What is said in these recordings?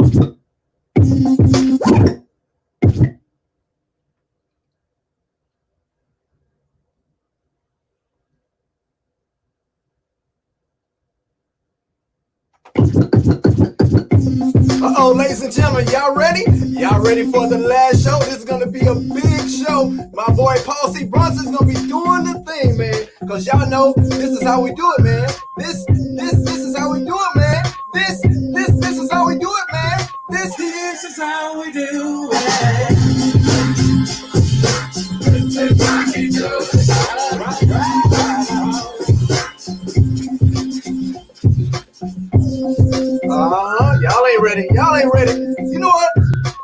Uh-oh, ladies and gentlemen, y'all ready? Y'all ready for the last show? This is gonna be a big show. My boy Paul C. Brunson's gonna be doing the thing, man. Cause y'all know this is how we do it, man. This is how we do it, man. This is how we do it, man. This is how we do it. This is how we do it. Y'all ain't ready. Y'all ain't ready. You know what? I'm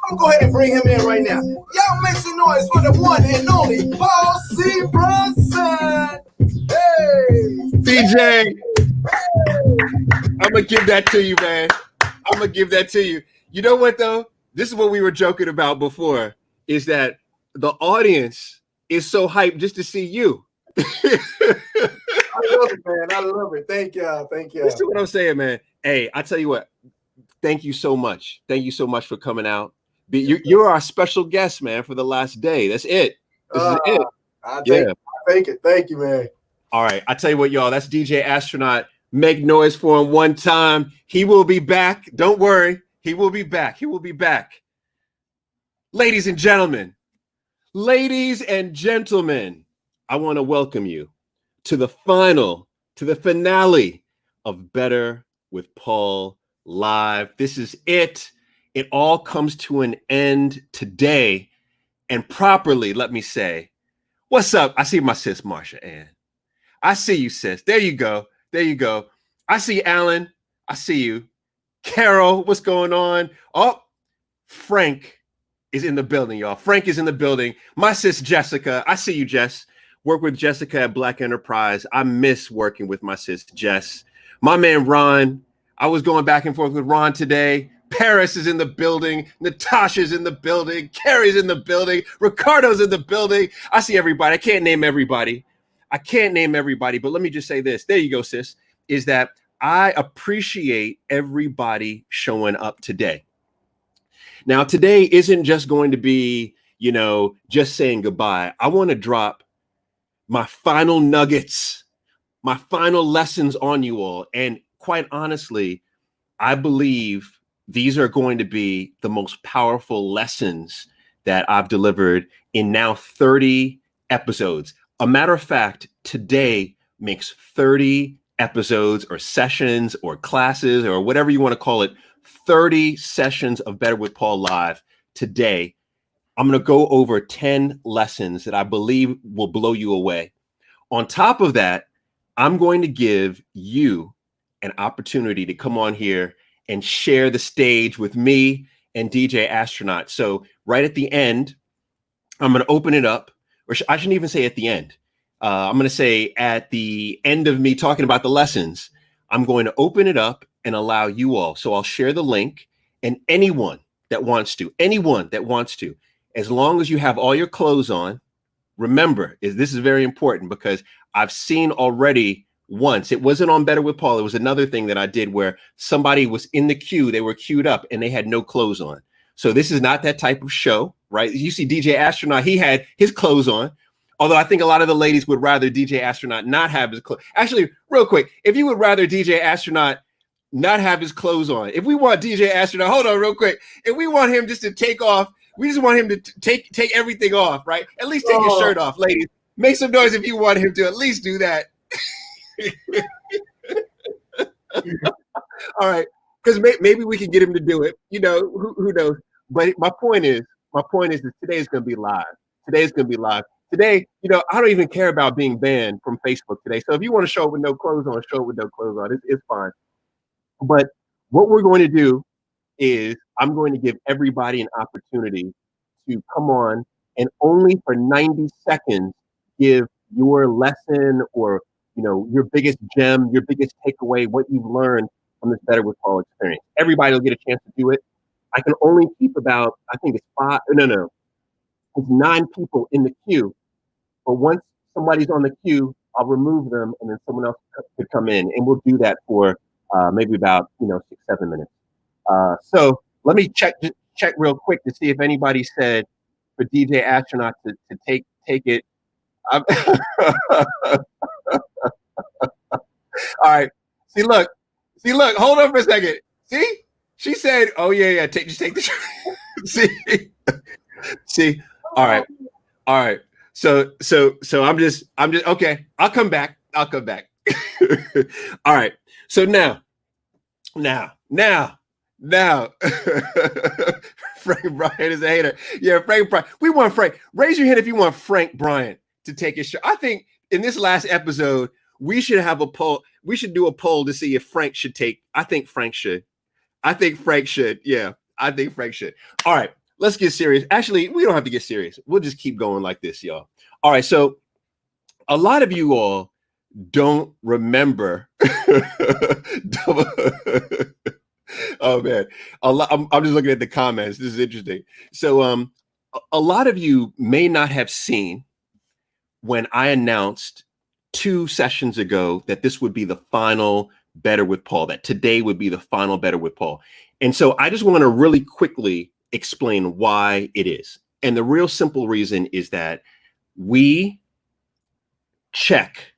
gonna go ahead and bring him in right now. Y'all make some noise for the one and only Paul C. Brunson. Hey, DJ. Hey. I'm gonna give that to you, man. I'm gonna give that to you. You know what though? This is what we were joking about before. Is that the audience is so hyped just to see you. I love it, man. I love it. Thank y'all. Thank y'all. This is what I'm saying, man. Hey, I tell you what. Thank you so much. Thank you so much for coming out. You're our special guest, man, for the last day. That's it. This is it. Thank you, man. All right. I tell you what, y'all. That's DJ Astronaut. Make noise for him one time. He will be back. Don't worry. He will be back. He will be back. Ladies and gentlemen, I want to welcome you to the finale of Better with Paul Live. This is it. It all comes to an end today. And properly, let me say, what's up? I see my sis, Marsha Ann. I see you, sis. There you go. There you go. I see Alan. I see you. Carol, what's going on? Oh, Frank is in the building, y'all. Frank is in the building. My sis, Jessica. I see you, Jess. Work with Jessica at Black Enterprise. I miss working with my sis, Jess. My man, Ron. I was going back and forth with Ron today. Paris is in the building. Natasha's in the building. Carrie's in the building. Ricardo's in the building. I see everybody. I can't name everybody. But let me just say this. There you go, sis. Is that I appreciate everybody showing up today. Now, today isn't just going to be, just saying goodbye. I want to drop my final nuggets, my final lessons on you all. And quite honestly, I believe these are going to be the most powerful lessons that I've delivered in now 30 episodes. A matter of fact, today makes 30 episodes or sessions or classes or whatever you want to call it, 30 sessions of Better with Paul Live today. I'm going to go over 10 lessons that I believe will blow you away. On top of that, I'm going to give you an opportunity to come on here and share the stage with me and DJ Astronaut. So right at the end, I'm going to open it up, or I shouldn't even say at the end. I'm going to say at the end of me talking about the lessons, I'm going to open it up and allow you all. So I'll share the link, and anyone that wants to, as long as you have all your clothes on, remember, this is very important because I've seen already once, it wasn't on Better with Paul. It was another thing that I did where somebody was in the queue, they were queued up and they had no clothes on. So this is not that type of show, right? You see DJ Astronaut, he had his clothes on. Although I think a lot of the ladies would rather DJ Astronaut not have his clothes. Actually, real quick, if you would rather DJ Astronaut not have his clothes on, if we want DJ Astronaut, hold on real quick. If we want him just to take off, we just want him to take everything off, right? At least take his shirt off, ladies. Make some noise if you want him to at least do that. All right, because maybe we can get him to do it. Who knows? But my point is that today is going to be live. Today, I don't even care about being banned from Facebook today. So if you want to show up with no clothes on, show up with no clothes on. It's fine. But what we're going to do is I'm going to give everybody an opportunity to come on and only for 90 seconds give your lesson or your biggest gem, your biggest takeaway, what you've learned from this Better with Paul experience. Everybody will get a chance to do it. I can only keep about, I think it's it's 9 people in the queue. But once somebody's on the queue, I'll remove them and then someone else could come in. And we'll do that for maybe about, 6-7 minutes. So Let me check real quick to see if anybody said for DJ Astronaut to take it. I'm all right. See, look. See, look. Hold on for a second. See, she said, "Oh yeah, just take the shot." See, see. All right, all right. So I'm just okay. I'll come back. All right. So now, Frank Bryant is a hater. Yeah, Frank Bryant. We want Frank. Raise your hand if you want Frank Bryant to take his shot. I think in this last episode, we should have a poll. We should do a poll to see if Frank should take. I think Frank should. Yeah, I think Frank should. All right, let's get serious. Actually, we don't have to get serious. We'll just keep going like this, y'all. All right, so a lot of you all don't remember. Oh man, I'm just looking at the comments. This is interesting. So, a lot of you may not have seen when I announced 2 sessions ago that this would be the final Better with Paul, that today would be the final Better with Paul. And so I just want to really quickly explain why it is. And the real simple reason is that we've checked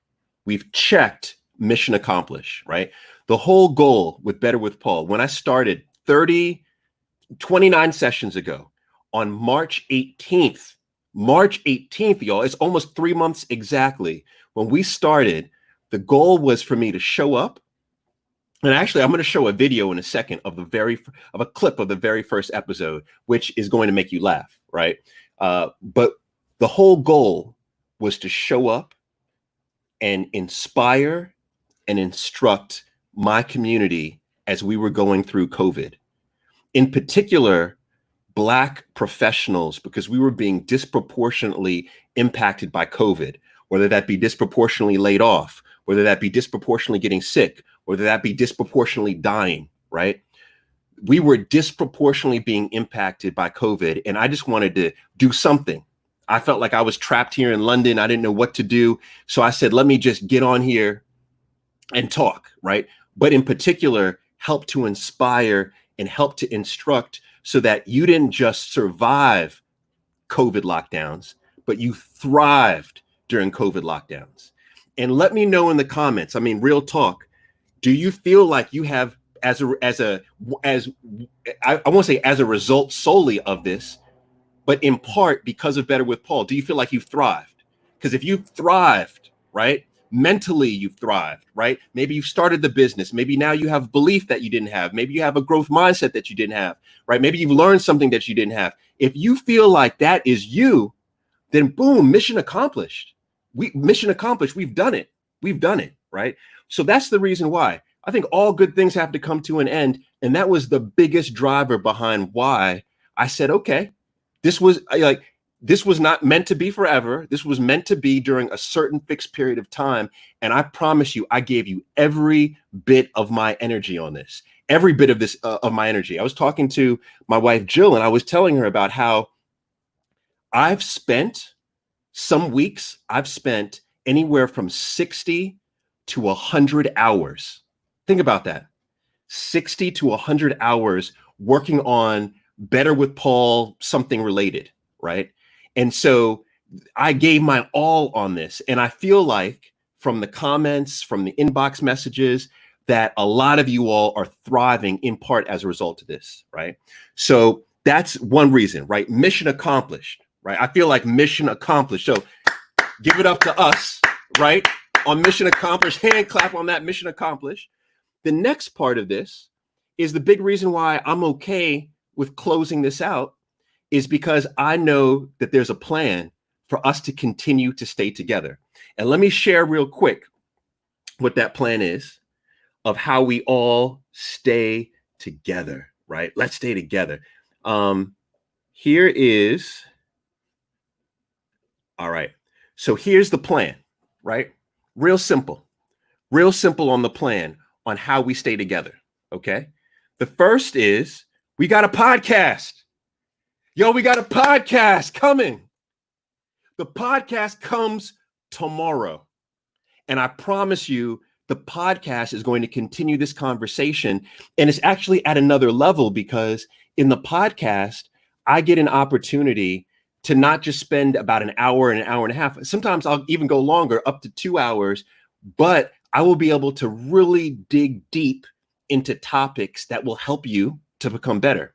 mission accomplished, right? The whole goal with Better with Paul, when I started 29 sessions ago on March 18th, y'all, it's almost 3 months exactly. When we started, the goal was for me to show up. And actually, I'm going to show a video in a second of a clip of the very first episode, which is going to make you laugh, right? But the whole goal was to show up and inspire and instruct my community as we were going through COVID. In particular, Black professionals, because we were being disproportionately impacted by COVID, whether that be disproportionately laid off, whether that be disproportionately getting sick, whether that be disproportionately dying, right? We were disproportionately being impacted by COVID, and I just wanted to do something. I felt like I was trapped here in London. I didn't know what to do. So I said, let me just get on here and talk, right? But in particular, help to inspire and help to instruct so that you didn't just survive COVID lockdowns, but you thrived during COVID lockdowns. And let me know in the comments, I mean, real talk, do you feel like you have, I won't say as a result solely of this, but in part because of Better with Paul, do you feel like you've thrived? Because if you've thrived, right, mentally you've thrived, right? Maybe you've started the business. Maybe now you have belief that you didn't have. Maybe you have a growth mindset that you didn't have, right? Maybe you've learned something that you didn't have. If you feel like that is you, then boom, mission accomplished. Mission accomplished. We've done it, right? So that's the reason why. I think all good things have to come to an end. And that was the biggest driver behind why I said, okay, this was not meant to be forever. This was meant to be during a certain fixed period of time. And I promise you, I gave you every bit of my energy on this, every bit of this, of my energy. I was talking to my wife, Jill, and I was telling her about how I've spent anywhere from 60 to 100 hours. Think about that. 60 to 100 hours working on Better with Paul, something related, right? And so I gave my all on this. And I feel like from the comments, from the inbox messages, that a lot of you all are thriving in part as a result of this, right? So that's one reason, right? Mission accomplished, right? I feel like mission accomplished. So give it up to us, right? On mission accomplished, hand clap on that, mission accomplished. The next part of this is the big reason why I'm okay with closing this out is because I know that there's a plan for us to continue to stay together. And let me share real quick what that plan is of how we all stay together, right? Let's stay together. Here is, all right. So here's the plan, right? Real simple on the plan on how we stay together, okay? The first is we got a podcast. Yo, we got a podcast coming. The podcast comes tomorrow. And I promise you, the podcast is going to continue this conversation. And it's actually at another level because in the podcast, I get an opportunity to not just spend about an hour and a half. Sometimes I'll even go longer, up to 2 hours, but I will be able to really dig deep into topics that will help you to become better.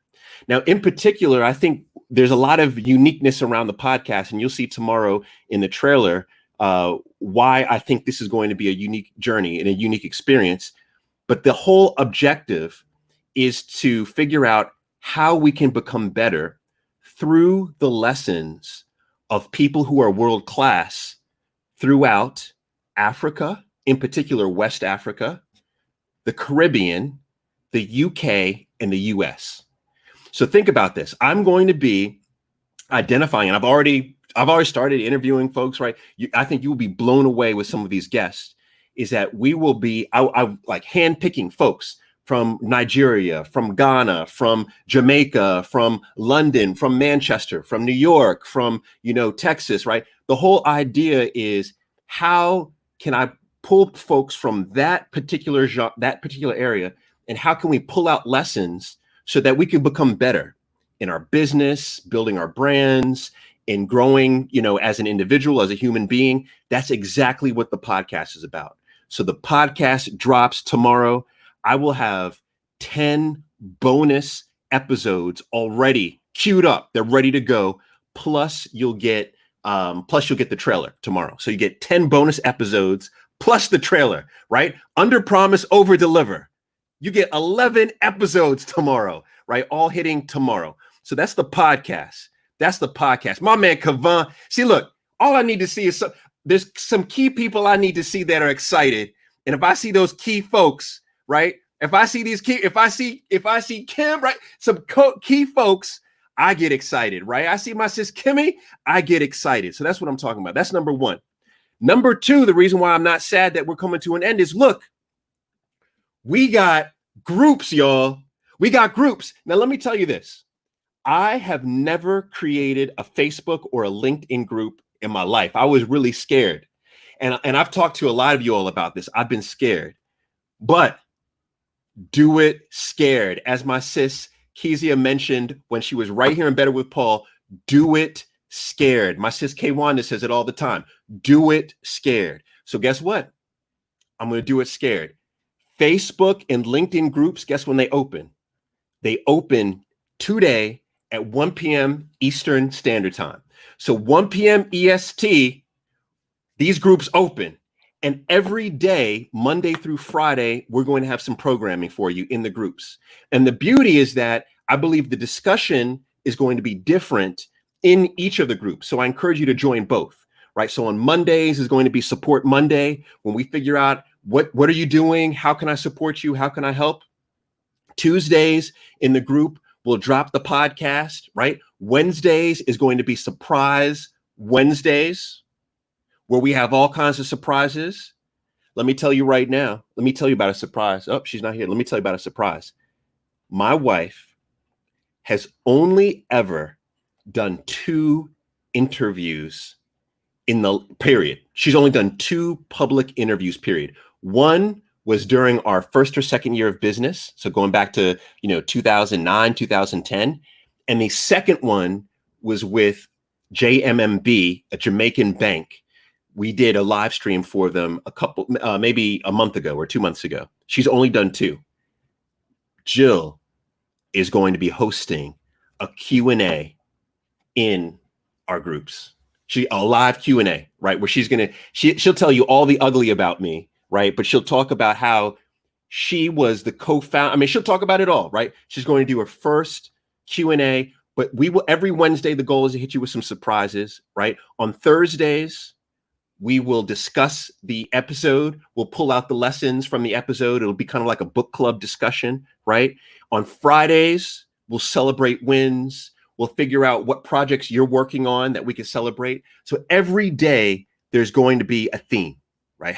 Now, in particular, I think there's a lot of uniqueness around the podcast, and you'll see tomorrow in the trailer why I think this is going to be a unique journey and a unique experience. But the whole objective is to figure out how we can become better through the lessons of people who are world class throughout Africa, in particular West Africa, the Caribbean, the UK, and the US. So think about this. I'm going to be identifying, and I've already started interviewing folks, right? I think you will be blown away with some of these guests, is that we will be I like handpicking folks from Nigeria, from Ghana, from Jamaica, from London, from Manchester, from New York, from, Texas, right? The whole idea is, how can I pull folks from that particular area, and how can we pull out lessons so that we can become better in our business, building our brands, and growing, as an individual, as a human being. That's exactly what the podcast is about. So the podcast drops tomorrow. I will have 10 bonus episodes already queued up. They're ready to go. Plus you'll get the trailer tomorrow. So you get 10 bonus episodes plus the trailer, right? Under promise, over deliver. You get 11 episodes tomorrow, right? All hitting tomorrow. So that's the podcast. My man Kavan. See, look, all I need to see is there's some key people I need to see that are excited. And if I see those key folks, right? If I see Kim, right? Some key folks, I get excited, right? I see my sis Kimmy, I get excited. So that's what I'm talking about. That's number one. Number two, the reason why I'm not sad that we're coming to an end is, look, we got groups, y'all. We got groups. Now, let me tell you this. I have never created a Facebook or a LinkedIn group in my life. I was really scared. And I've talked to a lot of you all about this. I've been scared. But do it scared. As my sis Kezia mentioned when she was right here in Better with Paul, do it scared. My sis K. Wanda says it all the time. Do it scared. So guess what? I'm going to do it scared. Facebook and LinkedIn groups, guess when they open? They open today at 1 p.m. Eastern Standard Time. So 1 p.m. EST, these groups open. And every day, Monday through Friday, we're going to have some programming for you in the groups. And the beauty is that I believe the discussion is going to be different in each of the groups. So I encourage you to join both, right? So on Mondays is going to be Support Monday, when we figure out what are you doing? How can I support you? How can I help? Tuesdays in the group, we'll drop the podcast, right? Wednesdays is going to be Surprise Wednesdays, where we have all kinds of surprises. Let me tell you right now. Let me tell you about a surprise. Oh, she's not here. Let me tell you about a surprise. My wife has only ever done 2 interviews in the period. She's only done 2 public interviews, period. One was during our first or second year of business. So going back to, 2009, 2010. And the second one was with JMMB, a Jamaican bank. We did a live stream for them maybe a month ago or 2 months ago. She's only done 2. Jill is going to be hosting a Q&A in our groups. A live Q&A, right? Where she'll tell you all the ugly about me, right? But she'll talk about how she was the co-founder. I mean, she'll talk about it all, right? She's going to do her first Q&A, but we will, every Wednesday, the goal is to hit you with some surprises, right? On Thursdays, we will discuss the episode. We'll pull out the lessons from the episode. It'll be kind of like a book club discussion, right? On Fridays, we'll celebrate wins. We'll figure out what projects you're working on that we can celebrate. So every day there's going to be a theme, right?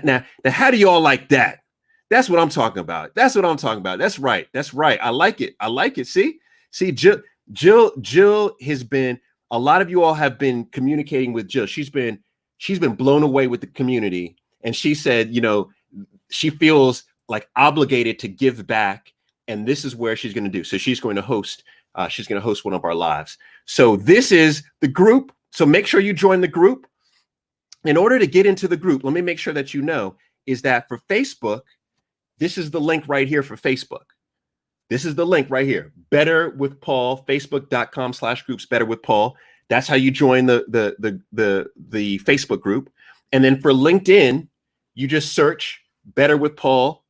Now, how do you all like that? That's what I'm talking about. That's right. I like it. See, Jill has been, a lot of you all have been communicating with Jill. She's been blown away with the community. And she said, she feels like obligated to give back and this is where she's going to do. So she's going to host. She's going to host one of our lives. So this is the group. So make sure you join the group. In order to get into the group, let me make sure that you know is that for Facebook, this is the link right here for Facebook. This is the link right here. Better with Paul, facebook.com/groups, Better with Paul. That's how you join the Facebook group. And then for LinkedIn, you just search Better with Paul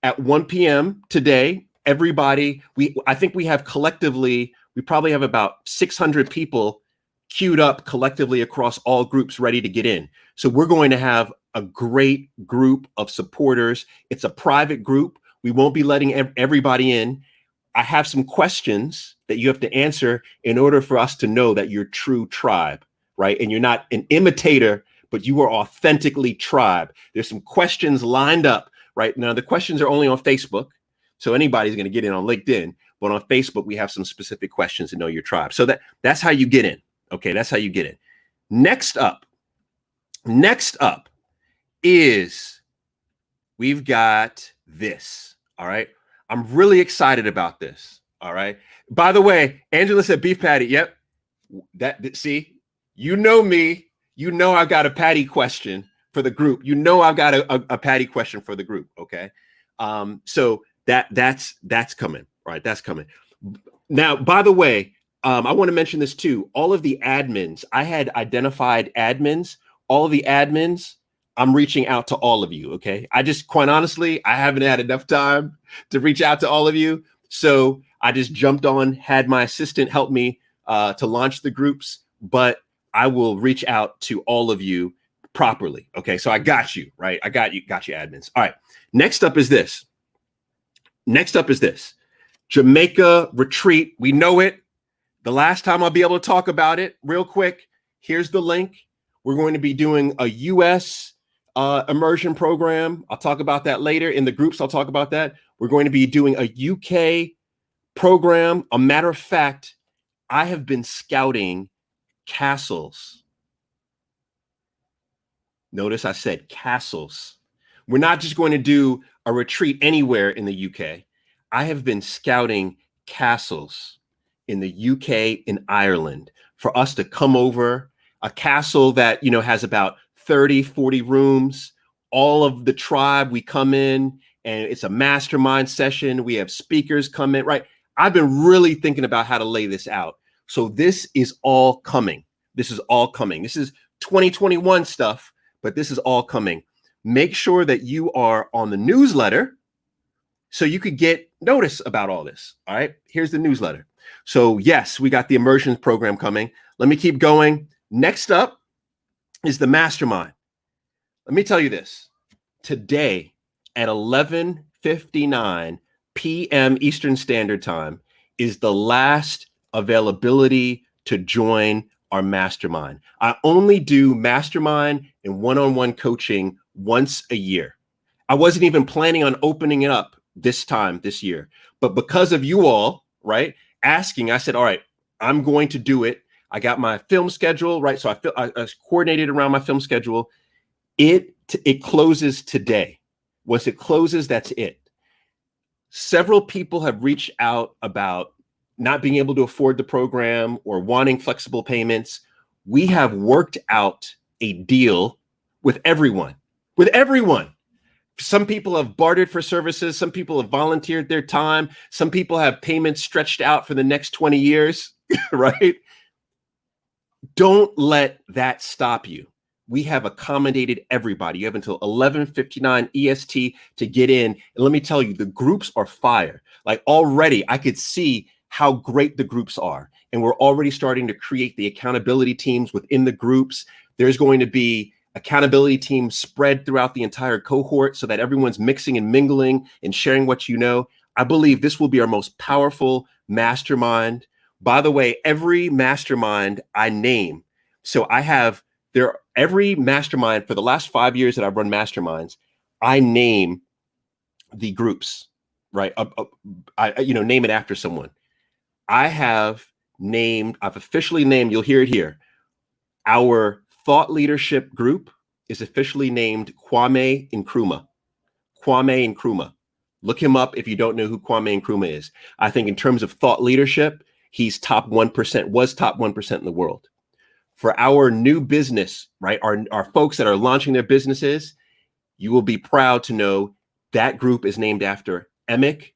at 1 p.m. today. Everybody, I think we have collectively, we probably have about 600 people queued up collectively across all groups ready to get in. So we're going to have a great group of supporters. It's a private group. We won't be letting everybody in. I have some questions that you have to answer in order for us to know that you're true tribe, right? And you're not an imitator, but you are authentically tribe. There's some questions lined up right now. The questions are only on Facebook, so anybody's going to get in on LinkedIn, but on Facebook, we have some specific questions to know your tribe. So that's how you get in. Okay, that's how you get in. Next up is we've got this. All right. I'm really excited about this. All right. By the way, Angela said beef patty. Yep. See, you know me. You know I've got a patty question for the group. You know I've got a patty question for the group. Okay. So that's coming. All right. That's coming. Now, by the way, I want to mention this too. All of the admins, I had identified admins. All of the admins, I'm reaching out to all of you, okay? I just, quite honestly, I haven't had enough time to reach out to all of you. So I just jumped on, had my assistant help me to launch the groups, but I will reach out to all of you properly, okay? So I got you, right? I got you admins. All right, next up is this. Jamaica retreat, we know it. The last time I'll be able to talk about it real quick, here's the link. We're going to be doing a U.S. Immersion program. I'll talk about that later. In the groups, I'll talk about that. We're going to be doing a UK program. A matter of fact, I have been scouting castles. Notice I said castles. We're not just going to do a retreat anywhere in the UK. I have been scouting castles in the UK and Ireland for us to come over, a castle that, has about 30, 40 rooms, all of the tribe, we come in and it's a mastermind session. We have speakers come in, right? I've been really thinking about how to lay this out. So this is all coming. This is 2021 stuff, but this is all coming. Make sure that you are on the newsletter so you could get notice about all this. All right, here's the newsletter. So yes, we got the immersion program coming. Let me keep going. Next up is the mastermind. Let me tell you this. Today at 11:59 p.m. Eastern Standard Time is the last availability to join our mastermind. I only do mastermind and one-on-one coaching once a year. I wasn't even planning on opening it up this year, but because of you all, right, asking, I said, all right, I'm going to do it. I got my film schedule, right? So I coordinated around my film schedule. It closes today. Once it closes, that's it. Several people have reached out about not being able to afford the program or wanting flexible payments. We have worked out a deal with everyone. Some people have bartered for services. Some people have volunteered their time. Some people have payments stretched out for the next 20 years, right? Don't let that stop you. We have accommodated everybody. You have until 11:59 EST to get in. And let me tell you, the groups are fire. Like already, I could see how great the groups are. And we're already starting to create the accountability teams within the groups. There's going to be accountability teams spread throughout the entire cohort so that everyone's mixing and mingling and sharing what you know. I believe this will be our most powerful mastermind. By the way, every mastermind I name, so I have every mastermind for the last 5 years that I've run masterminds, I name the groups, right? I name it after someone. I've officially named, you'll hear it here, our thought leadership group is officially named Kwame Nkrumah. Kwame Nkrumah. Look him up if you don't know who Kwame Nkrumah is. I think in terms of thought leadership, he's top 1%, was top 1% in the world. For our new business, right, our folks that are launching their businesses, you will be proud to know that group is named after Emmett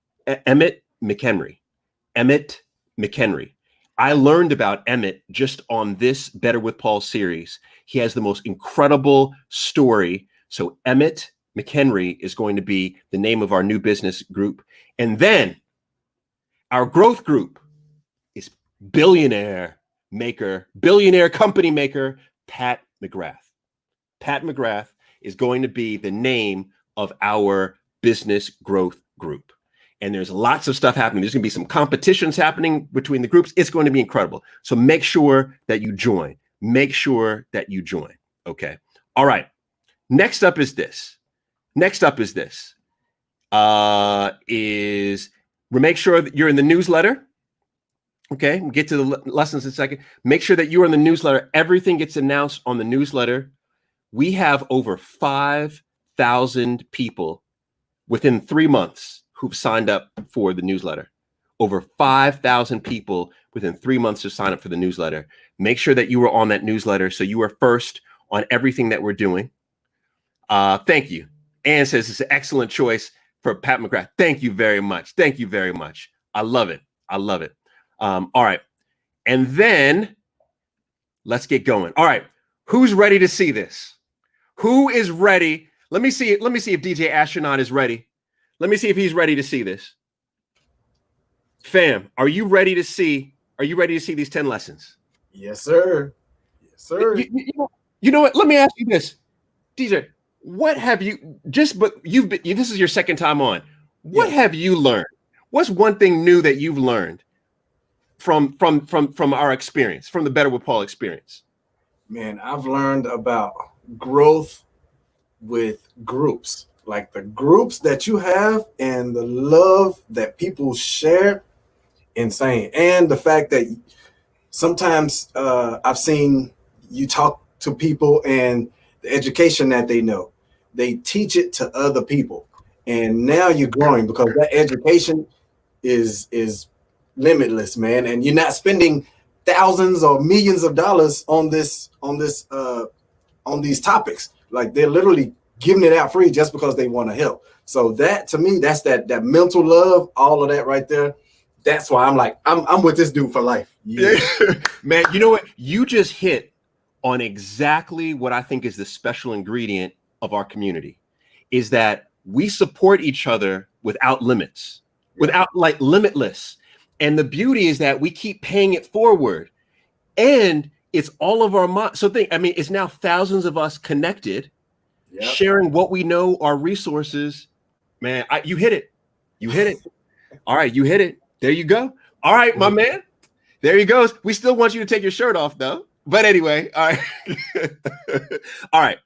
McHenry. Emmett McHenry. I learned about Emmett just on this Better with Paul series. He has the most incredible story. So Emmett McHenry is going to be the name of our new business group. And then our growth group is billionaire company maker, Pat McGrath. Pat McGrath is going to be the name of our business growth group. And there's lots of stuff happening. There's going to be some competitions happening between the groups. It's going to be incredible. So make sure that you join. Make sure that you join. Okay. All right. Next up is this. Make sure that you're in the newsletter. Okay. We'll get to the lessons in a second. Make sure that you're in the newsletter. Everything gets announced on the newsletter. We have over 5,000 people within 3 months who've signed up for the newsletter. Over 5,000 people within 3 months to sign up for the newsletter. Make sure that you are on that newsletter so you are first on everything that we're doing. Thank you. Ann says it's an excellent choice for Pat McGrath. Thank you very much. Thank you very much. I love it. All right. And then let's get going. All right. Who's ready to see this? Who is ready? Let me see if DJ Astronaut is ready. Let me see if he's ready to see this. Fam, are you ready to see these 10 lessons? Yes, sir. Yes, sir. You know what? Let me ask you this. DJ, what have you this is your second time on. What have you learned? What's one thing new that you've learned from our experience, from the Better with Paul experience? Man, I've learned about growth with groups, like the groups that you have and the love that people share. Insane. And the fact that sometimes I've seen you talk to people and the education that they know, they teach it to other people. And now you're growing because that education is limitless, man. And you're not spending thousands or millions of dollars on these topics. Like they're literally giving it out free just because they want to help. So that, to me, that's that mental love, all of that right there. That's why I'm like, I'm with this dude for life. Yeah. Man, you know what? You just hit on exactly what I think is the special ingredient of our community, is that we support each other without limits, without like limitless. And the beauty is that we keep paying it forward. And it's all of our it's now thousands of us connected, sharing what we know, our resources. Man, you hit it. All right, you hit it. There you go. All right, my man. There he goes. We still want you to take your shirt off, though. But anyway, all right. All right,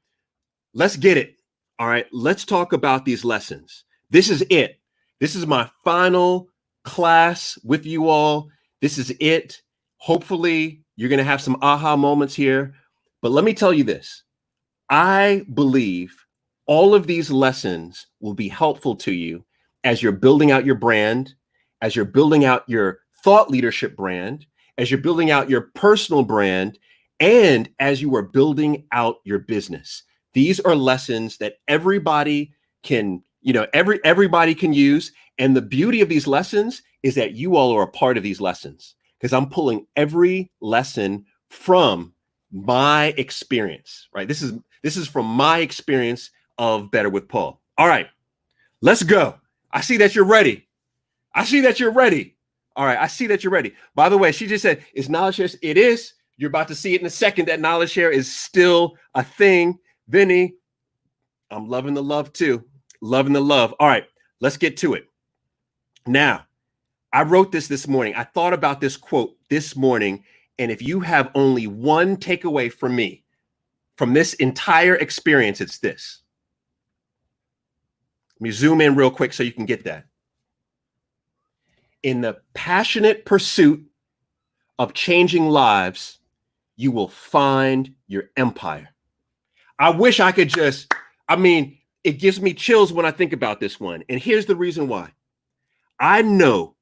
let's get it. All right, let's talk about these lessons. This is it. This is my final class with you all. This is it. Hopefully, you're going to have some aha moments here. But let me tell you this. I believe all of these lessons will be helpful to you as you're building out your brand, as you're building out your thought leadership brand, as you're building out your personal brand, and as you are building out your business. These are lessons that everybody can, everybody can use. And the beauty of these lessons is that you all are a part of these lessons, because I'm pulling every lesson from my experience, right? This is from my experience of Better with Paul. All right, let's go. I see that you're ready. All right, I see that you're ready. By the way, she just said, is knowledge share? It is. You're about to see it in a second. That knowledge share is still a thing. Vinny, I'm loving the love too. Loving the love. All right, let's get to it. Now, I wrote this morning. I thought about this quote this morning. And if you have only one takeaway from me, from this entire experience, it's this. Let me zoom in real quick so you can get that. In the passionate pursuit of changing lives, you will find your empire. I wish I could It gives me chills when I think about this one. And here's the reason why. I know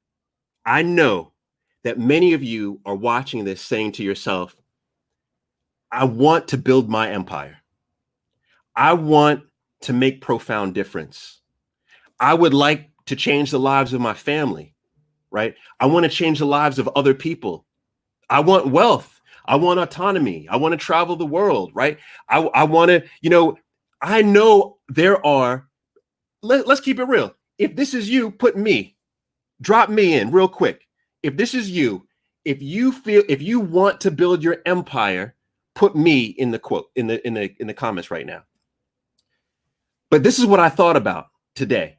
that many of you are watching this saying to yourself, I want to build my empire. I want to make profound difference. I would like to change the lives of my family, right? I want to change the lives of other people. I want wealth. I want autonomy. I want to travel the world, right? I want to, I know there are, let's keep it real. If this is you, drop me in real quick. If this is you, if you want to build your empire, put me in the quote, in the comments right now. But this is what I thought about today.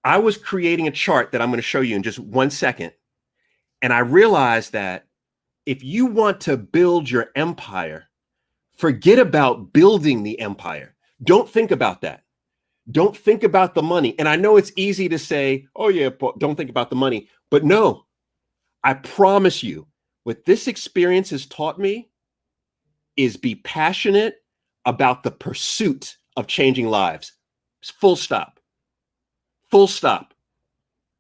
I was creating a chart that I'm going to show you in just 1 second. And I realized that if you want to build your empire, forget about building the empire. Don't think about that. Don't think about the money. And I know it's easy to say, oh yeah, don't think about the money. But no, I promise you, what this experience has taught me is be passionate about the pursuit of changing lives. Full stop. Full stop.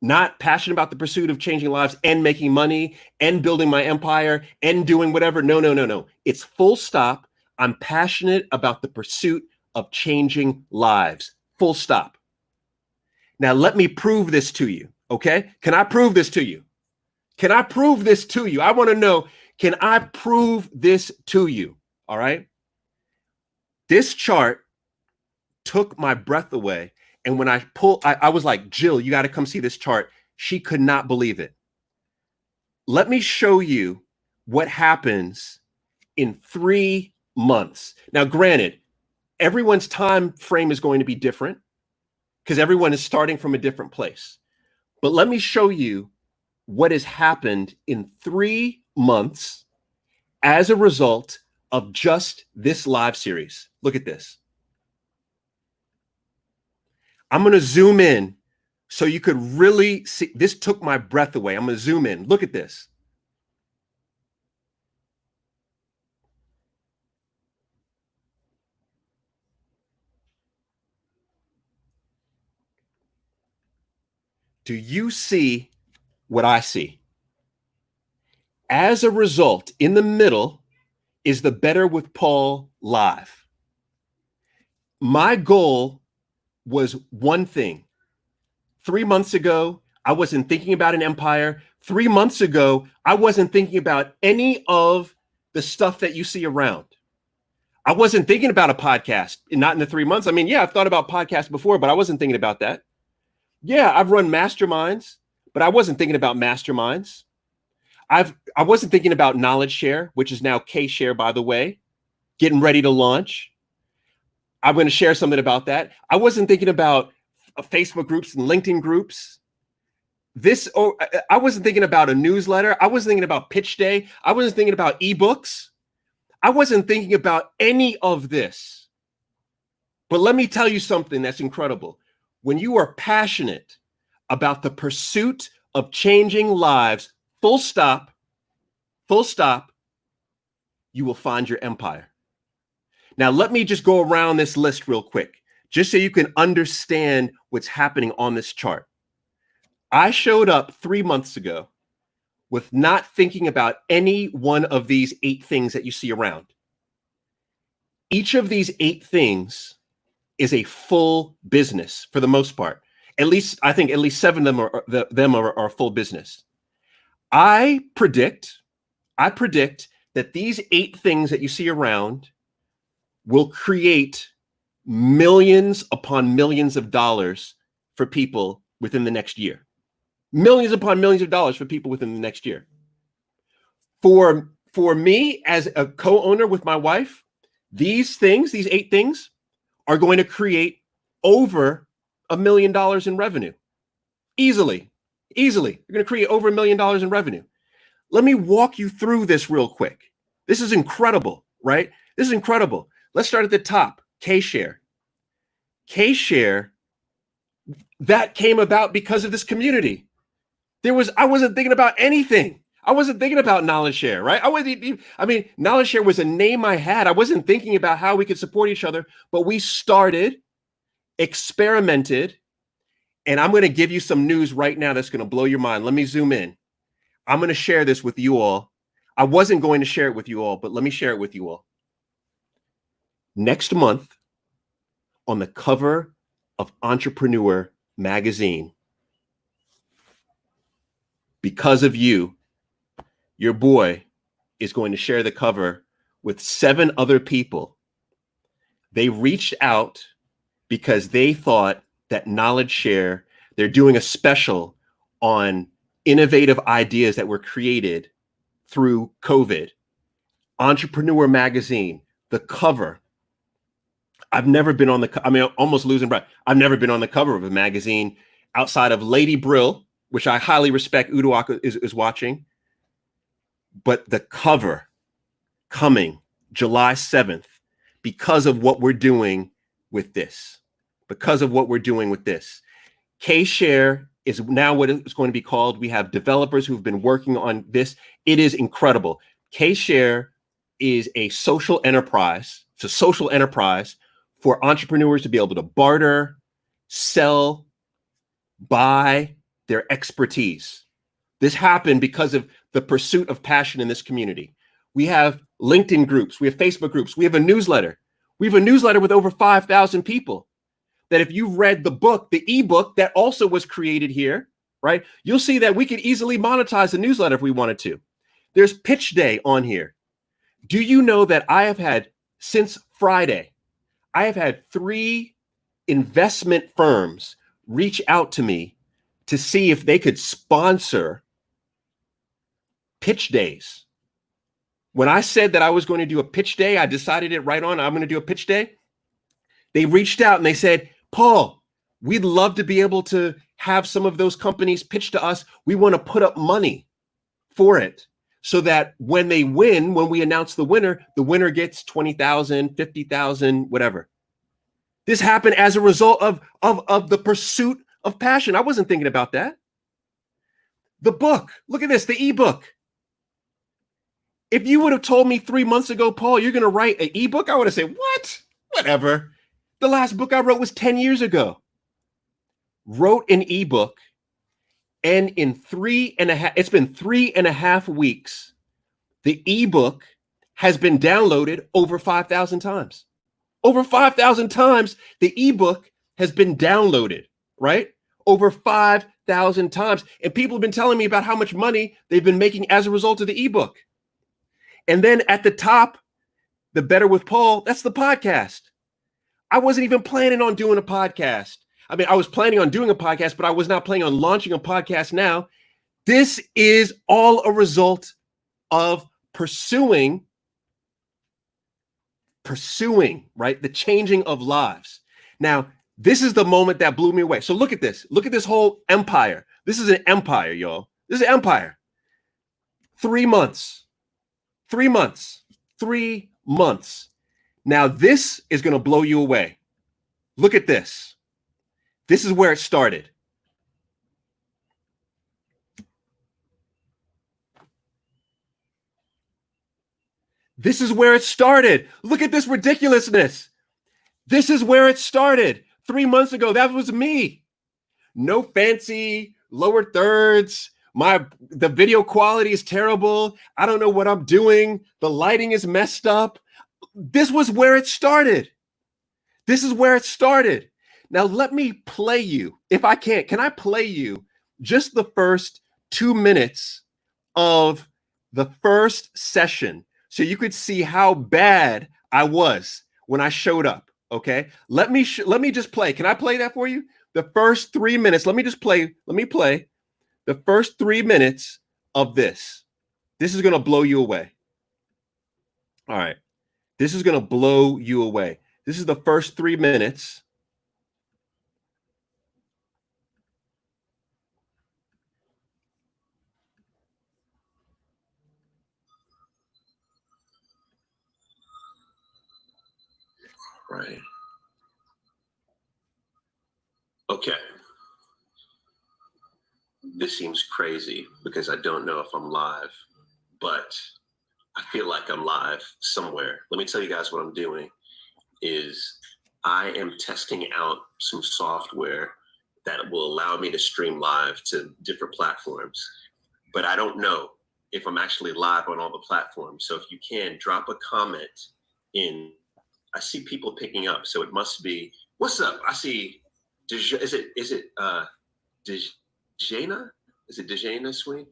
Not passionate about the pursuit of changing lives and making money and building my empire and doing whatever. No. It's full stop. I'm passionate about the pursuit of changing lives. Full stop. Now, let me prove this to you. Okay. Can I prove this to you? Can I prove this to you? I want to know, can I prove this to you? All right. This chart took my breath away. And when I was like, Jill, you got to come see this chart. She could not believe it. Let me show you what happens in 3 months. Now, granted, everyone's time frame is going to be different because everyone is starting from a different place. But let me show you what has happened in 3 months as a result of just this live series. Look at this. I'm going to zoom in so you could really see. This took my breath away. I'm going to zoom in. Look at this. Do you see what I see? As a result, in the middle is the Better with Paul Live. My goal was one thing. 3 months ago, I wasn't thinking about an empire. 3 months ago, I wasn't thinking about any of the stuff that you see around. I wasn't thinking about a podcast, not in the 3 months. I mean, yeah, I've thought about podcasts before, but I wasn't thinking about that. Yeah, I've run masterminds, but I wasn't thinking about masterminds. I wasn't thinking about Knowledge Share, which is now K-Share, by the way, getting ready to launch. I'm going to share something about that. I wasn't thinking about Facebook groups and LinkedIn groups. I wasn't thinking about a newsletter. I wasn't thinking about pitch day. I wasn't thinking about ebooks. I wasn't thinking about any of this. But let me tell you something that's incredible. When you are passionate about the pursuit of changing lives, full stop, you will find your empire. Now, let me just go around this list real quick, just so you can understand what's happening on this chart. I showed up 3 months ago with not thinking about any one of these 8 things that you see around. Each of these 8 things is a full business for the most part. I think at least 7 of them are full business. I predict that these 8 things that you see around will create millions upon millions of dollars for people within the next year. Millions upon millions of dollars for people within the next year. For me as a co-owner with my wife, these 8 things are going to create over $1 million in revenue. Easily. They're going to create over $1 million in revenue. Let me walk you through this real quick. This is incredible, right? This is incredible. Let's start at the top. K-Share. K-Share, that came about because of this community. I wasn't thinking about anything. I wasn't thinking about Knowledge Share, right? Knowledge Share was a name I had. I wasn't thinking about how we could support each other, but we started experimented, and I'm going to give you some news right now that's going to blow your mind. Let me zoom in. I'm going to share this with you all. I wasn't going to share it with you all, but let me share it with you all. Next month, on the cover of Entrepreneur magazine, because of you, your boy is going to share the cover with 7 other people. They reached out because they thought that Knowledge Share, they're doing a special on innovative ideas that were created through COVID. Entrepreneur magazine, the cover. I've never been on almost losing breath. I've never been on the cover of a magazine outside of Lady Brill, which I highly respect. Uduak is watching. But the cover coming July 7th, because of what we're doing with this. Because of what we're doing with this. K-Share is now what it's going to be called. We have developers who've been working on this. It is incredible. K-Share is a social enterprise. It's a social enterprise for entrepreneurs to be able to barter, sell, buy their expertise. This happened because of the pursuit of passion in this community. We have LinkedIn groups. We have Facebook groups. We have a newsletter. We have a newsletter with over 5,000 people that if you've read the book, the ebook that also was created here, right? You'll see that we could easily monetize the newsletter if we wanted to. There's pitch day on here. Do you know that I have had, since Friday, I have had 3 investment firms reach out to me to see if they could sponsor pitch days. When I said that I was going to do a pitch day, I decided it right on, I'm going to do a pitch day. They reached out and they said, Paul, we'd love to be able to have some of those companies pitch to us. We want to put up money for it so that when they win, when we announce the winner gets 20,000, 50,000, whatever. This happened as a result of the pursuit of passion. I wasn't thinking about that. The book, look at this, the ebook. If you would have told me 3 months ago, Paul, you're going to write an ebook, I would have said, what? Whatever. The last book I wrote was 10 years ago. Wrote an ebook, and in 3.5 weeks, the ebook has been downloaded over 5,000 times. Over 5,000 times, the ebook has been downloaded, right? Over 5,000 times. And people have been telling me about how much money they've been making as a result of the ebook. And then at the top, the Better with Paul, that's the podcast. I wasn't even planning on doing a podcast. I mean, I was planning on doing a podcast, but I was not planning on launching a podcast now. This is all a result of pursuing, right? The changing of lives. Now, this is the moment that blew me away. So look at this. Look at this whole empire. This is an empire, y'all. This is an empire. 3 months. 3 months. 3 months. Now, this is going to blow you away. Look at this. This is where it started. This is where it started. Look at this ridiculousness. This is where it started. 3 months ago, that was me. No fancy lower thirds. The video quality is terrible. I don't know what I'm doing. The lighting is messed up. This was where it started. This is where it started. Now let me play you, if I can I play you just the first 2 minutes of the first session so you could see how bad I was when I showed up, okay? Let me just play. Can I play that for you? The first 3 minutes, let me play the first 3 minutes of this. This is going to blow you away. All right. This is going to blow you away. This is the first 3 minutes. Right. Okay. This seems crazy because I don't know if I'm live, but I feel like I'm live somewhere. Let me tell you guys what I'm doing is I am testing out some software that will allow me to stream live to different platforms, but I don't know if I'm actually live on all the platforms. So if you can drop a comment in, I see people picking up, so it must be, what's up? I see, is it Dejana? Is it Dejana Swing?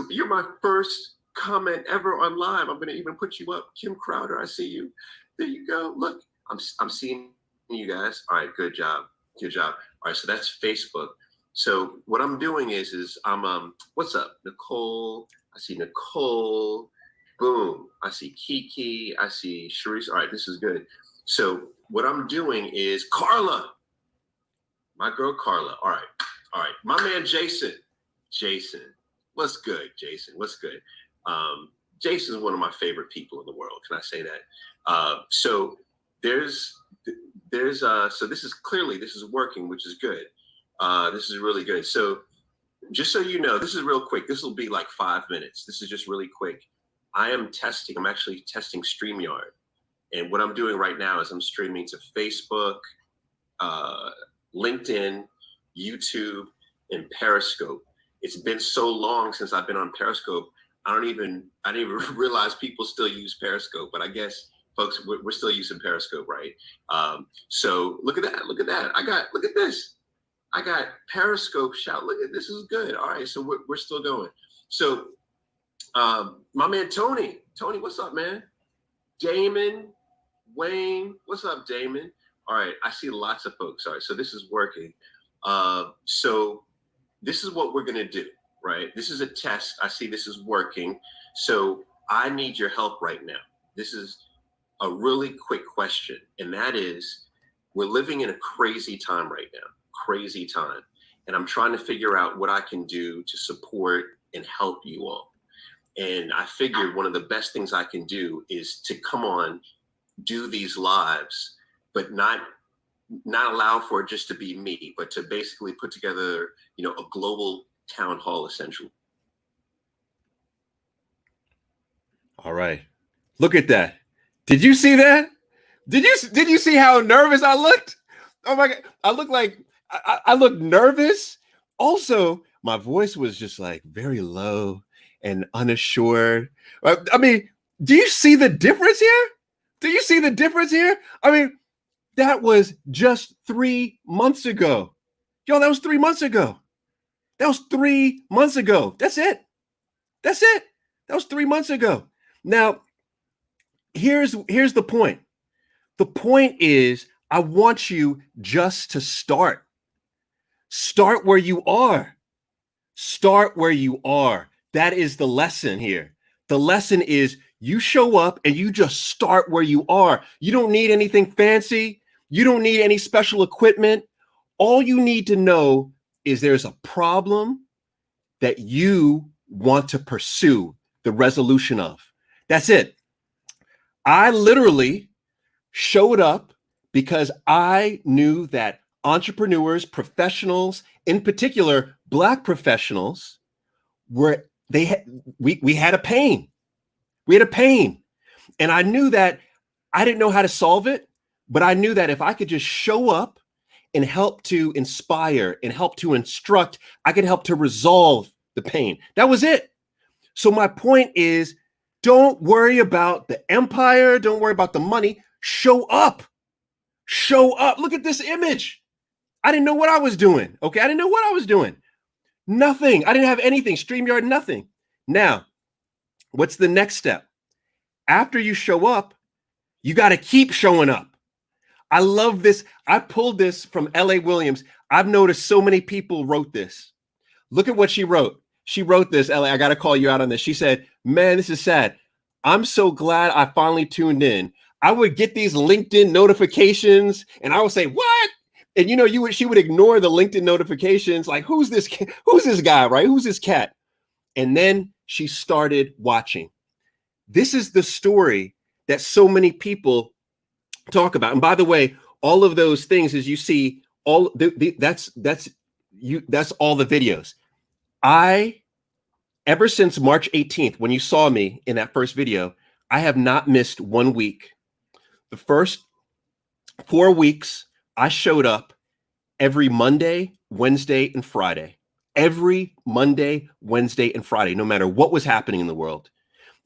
You're my first comment ever on live. I'm gonna even put you up. Kim Crowder, I see you. There you go. Look, I'm seeing you guys. All right, good job. Good job. All right, so that's Facebook. So what I'm doing is I'm what's up, Nicole? I see Nicole. Boom. I see Kiki. I see Sharice. All right, this is good. So what I'm doing is Carla, my girl Carla. All right. All right. My man Jason. Jason. What's good, Jason? What's good? Jason is one of my favorite people in the world. Can I say that? So so this is working, which is good. This is really good. So just so you know, this is real quick. This will be like 5 minutes. This is just really quick. I'm actually testing StreamYard. And what I'm doing right now is I'm streaming to Facebook, LinkedIn, YouTube, and Periscope. It's been so long since I've been on Periscope. I didn't even realize people still use Periscope, but I guess folks, we're still using Periscope, right? So look at that. Look at that. Look at this. I got Periscope shout. Look at this is good. All right. So we're still going. So my man, Tony, what's up, man? Damon, Wayne, what's up, Damon? All right. I see lots of folks. All right. So this is working. So this is what we're going to do, right? This is a test. I see this is working. So I need your help right now. This is a really quick question. And that is, we're living in a crazy time right now, crazy time. And I'm trying to figure out what I can do to support and help you all. And I figured one of the best things I can do is to come on, do these lives, but not allow for it just to be me, but to basically put together, a global town hall essentially. All right. Look at that. Did you see that? Did you see how nervous I looked? Oh my God. I look like I look nervous. Also, my voice was just like very low and unassured. I mean, do you see the difference here? Do you see the difference here? I mean, that was just 3 months ago. Yo, that was 3 months ago. That was 3 months ago. That's it. That's it. That was 3 months ago. Now, here's the point. The point is, I want you just to start. Start where you are. Start where you are. That is the lesson here. The lesson is you show up and you just start where you are. You don't need anything fancy. You don't need any special equipment. All you need to know is there's a problem that you want to pursue the resolution of. That's it. I literally showed up because I knew that entrepreneurs, professionals, in particular, Black professionals, we had a pain. We had a pain. And I knew that I didn't know how to solve it, but I knew that if I could just show up and help to inspire and help to instruct, I could help to resolve the pain. That was it. So my point is, don't worry about the empire. Don't worry about the money. Show up. Show up. Look at this image. I didn't know what I was doing. Okay. I didn't know what I was doing. Nothing. I didn't have anything. StreamYard, nothing. Now, what's the next step? After you show up, you got to keep showing up. I love this. I pulled this from L.A. Williams. I've noticed so many people wrote this. Look at what she wrote. She wrote this, L.A. I got to call you out on this. She said, man, this is sad. I'm so glad I finally tuned in. I would get these LinkedIn notifications and I would say, what? And she would ignore the LinkedIn notifications. Like, who's this guy, right? Who's this cat? And then she started watching. This is the story that so many people talk about. And by the way, all of those things, as you see, that's all the videos. Ever since March 18th, when you saw me in that first video, I have not missed 1 week. The first 4 weeks, I showed up every Monday, Wednesday, and Friday. Every Monday, Wednesday, and Friday, no matter what was happening in the world.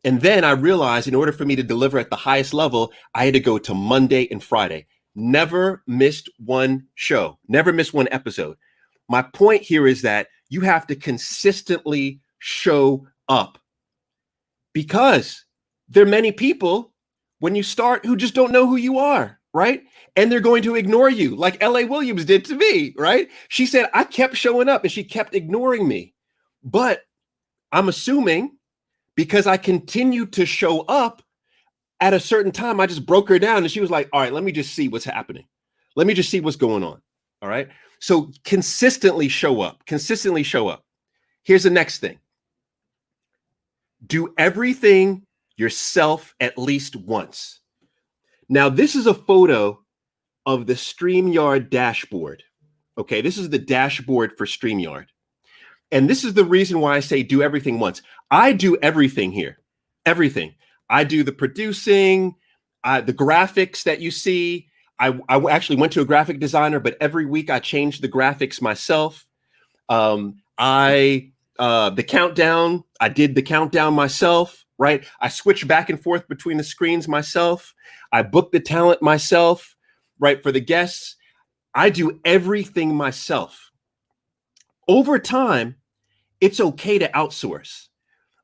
And then I realized in order for me to deliver at the highest level, I had to go to Monday and Friday. Never missed one show, never missed one episode. My point here is that you have to consistently show up, because there are many people when you start who just don't know who you are, right? And they're going to ignore you like L.A. Williams did to me, right? She said, I kept showing up and she kept ignoring me. But I'm assuming because I continued to show up, at a certain time, I just broke her down and she was like, all right, let me just see what's happening. Let me just see what's going on. All right. So consistently show up, consistently show up. Here's the next thing. Do everything yourself at least once. Now, this is a photo of the StreamYard dashboard. Okay. This is the dashboard for StreamYard. And this is the reason why I say do everything once. I do everything here, everything. I do the producing, the graphics that you see. I actually went to a graphic designer, but every week I change the graphics myself. The countdown, I did the countdown myself, right? I switch back and forth between the screens myself. I book the talent myself, right? For the guests, I do everything myself. Over time, it's okay to outsource.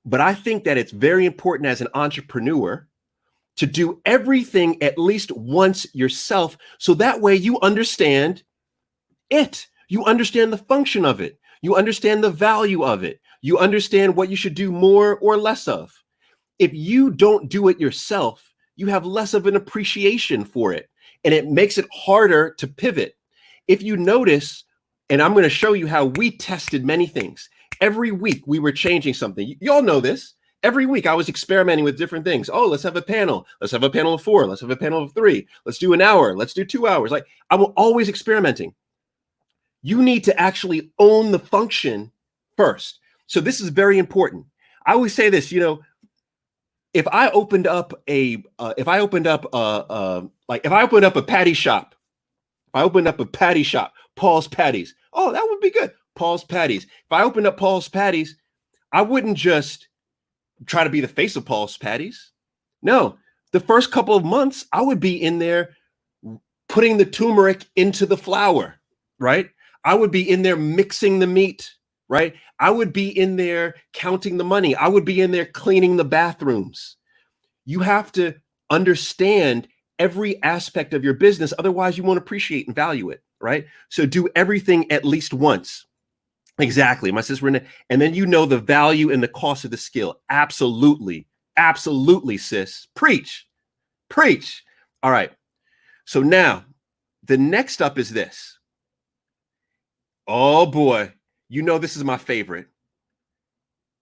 But I think that it's very important as an entrepreneur to do everything at least once yourself. So that way you understand it. You understand the function of it. You understand the value of it. You understand what you should do more or less of. If you don't do it yourself, you have less of an appreciation for it. And it makes it harder to pivot. If you notice, and I'm going to show you how we tested many things. Every week we were changing something. You all know this. Every week I was experimenting with different things. Oh, let's have a panel. Let's have a panel of 4. Let's have a panel of 3. Let's do an hour. Let's do 2 hours. Like, I'm always experimenting. You need to actually own the function first. So this is very important. I always say this, if I opened up a patty shop, Paul's Patties. Oh, that would be good. Paul's Patties. If I opened up Paul's Patties, I wouldn't just try to be the face of Paul's Patties. No, the first couple of months, I would be in there putting the turmeric into the flour, right? I would be in there mixing the meat, right? I would be in there counting the money. I would be in there cleaning the bathrooms. You have to understand every aspect of your business. Otherwise, you won't appreciate and value it, right? So do everything at least once. Exactly. My sister, and then the value and the cost of the skill. Absolutely. Absolutely, sis. Preach. Preach. All right. So now the next up is this. Oh boy. This is my favorite.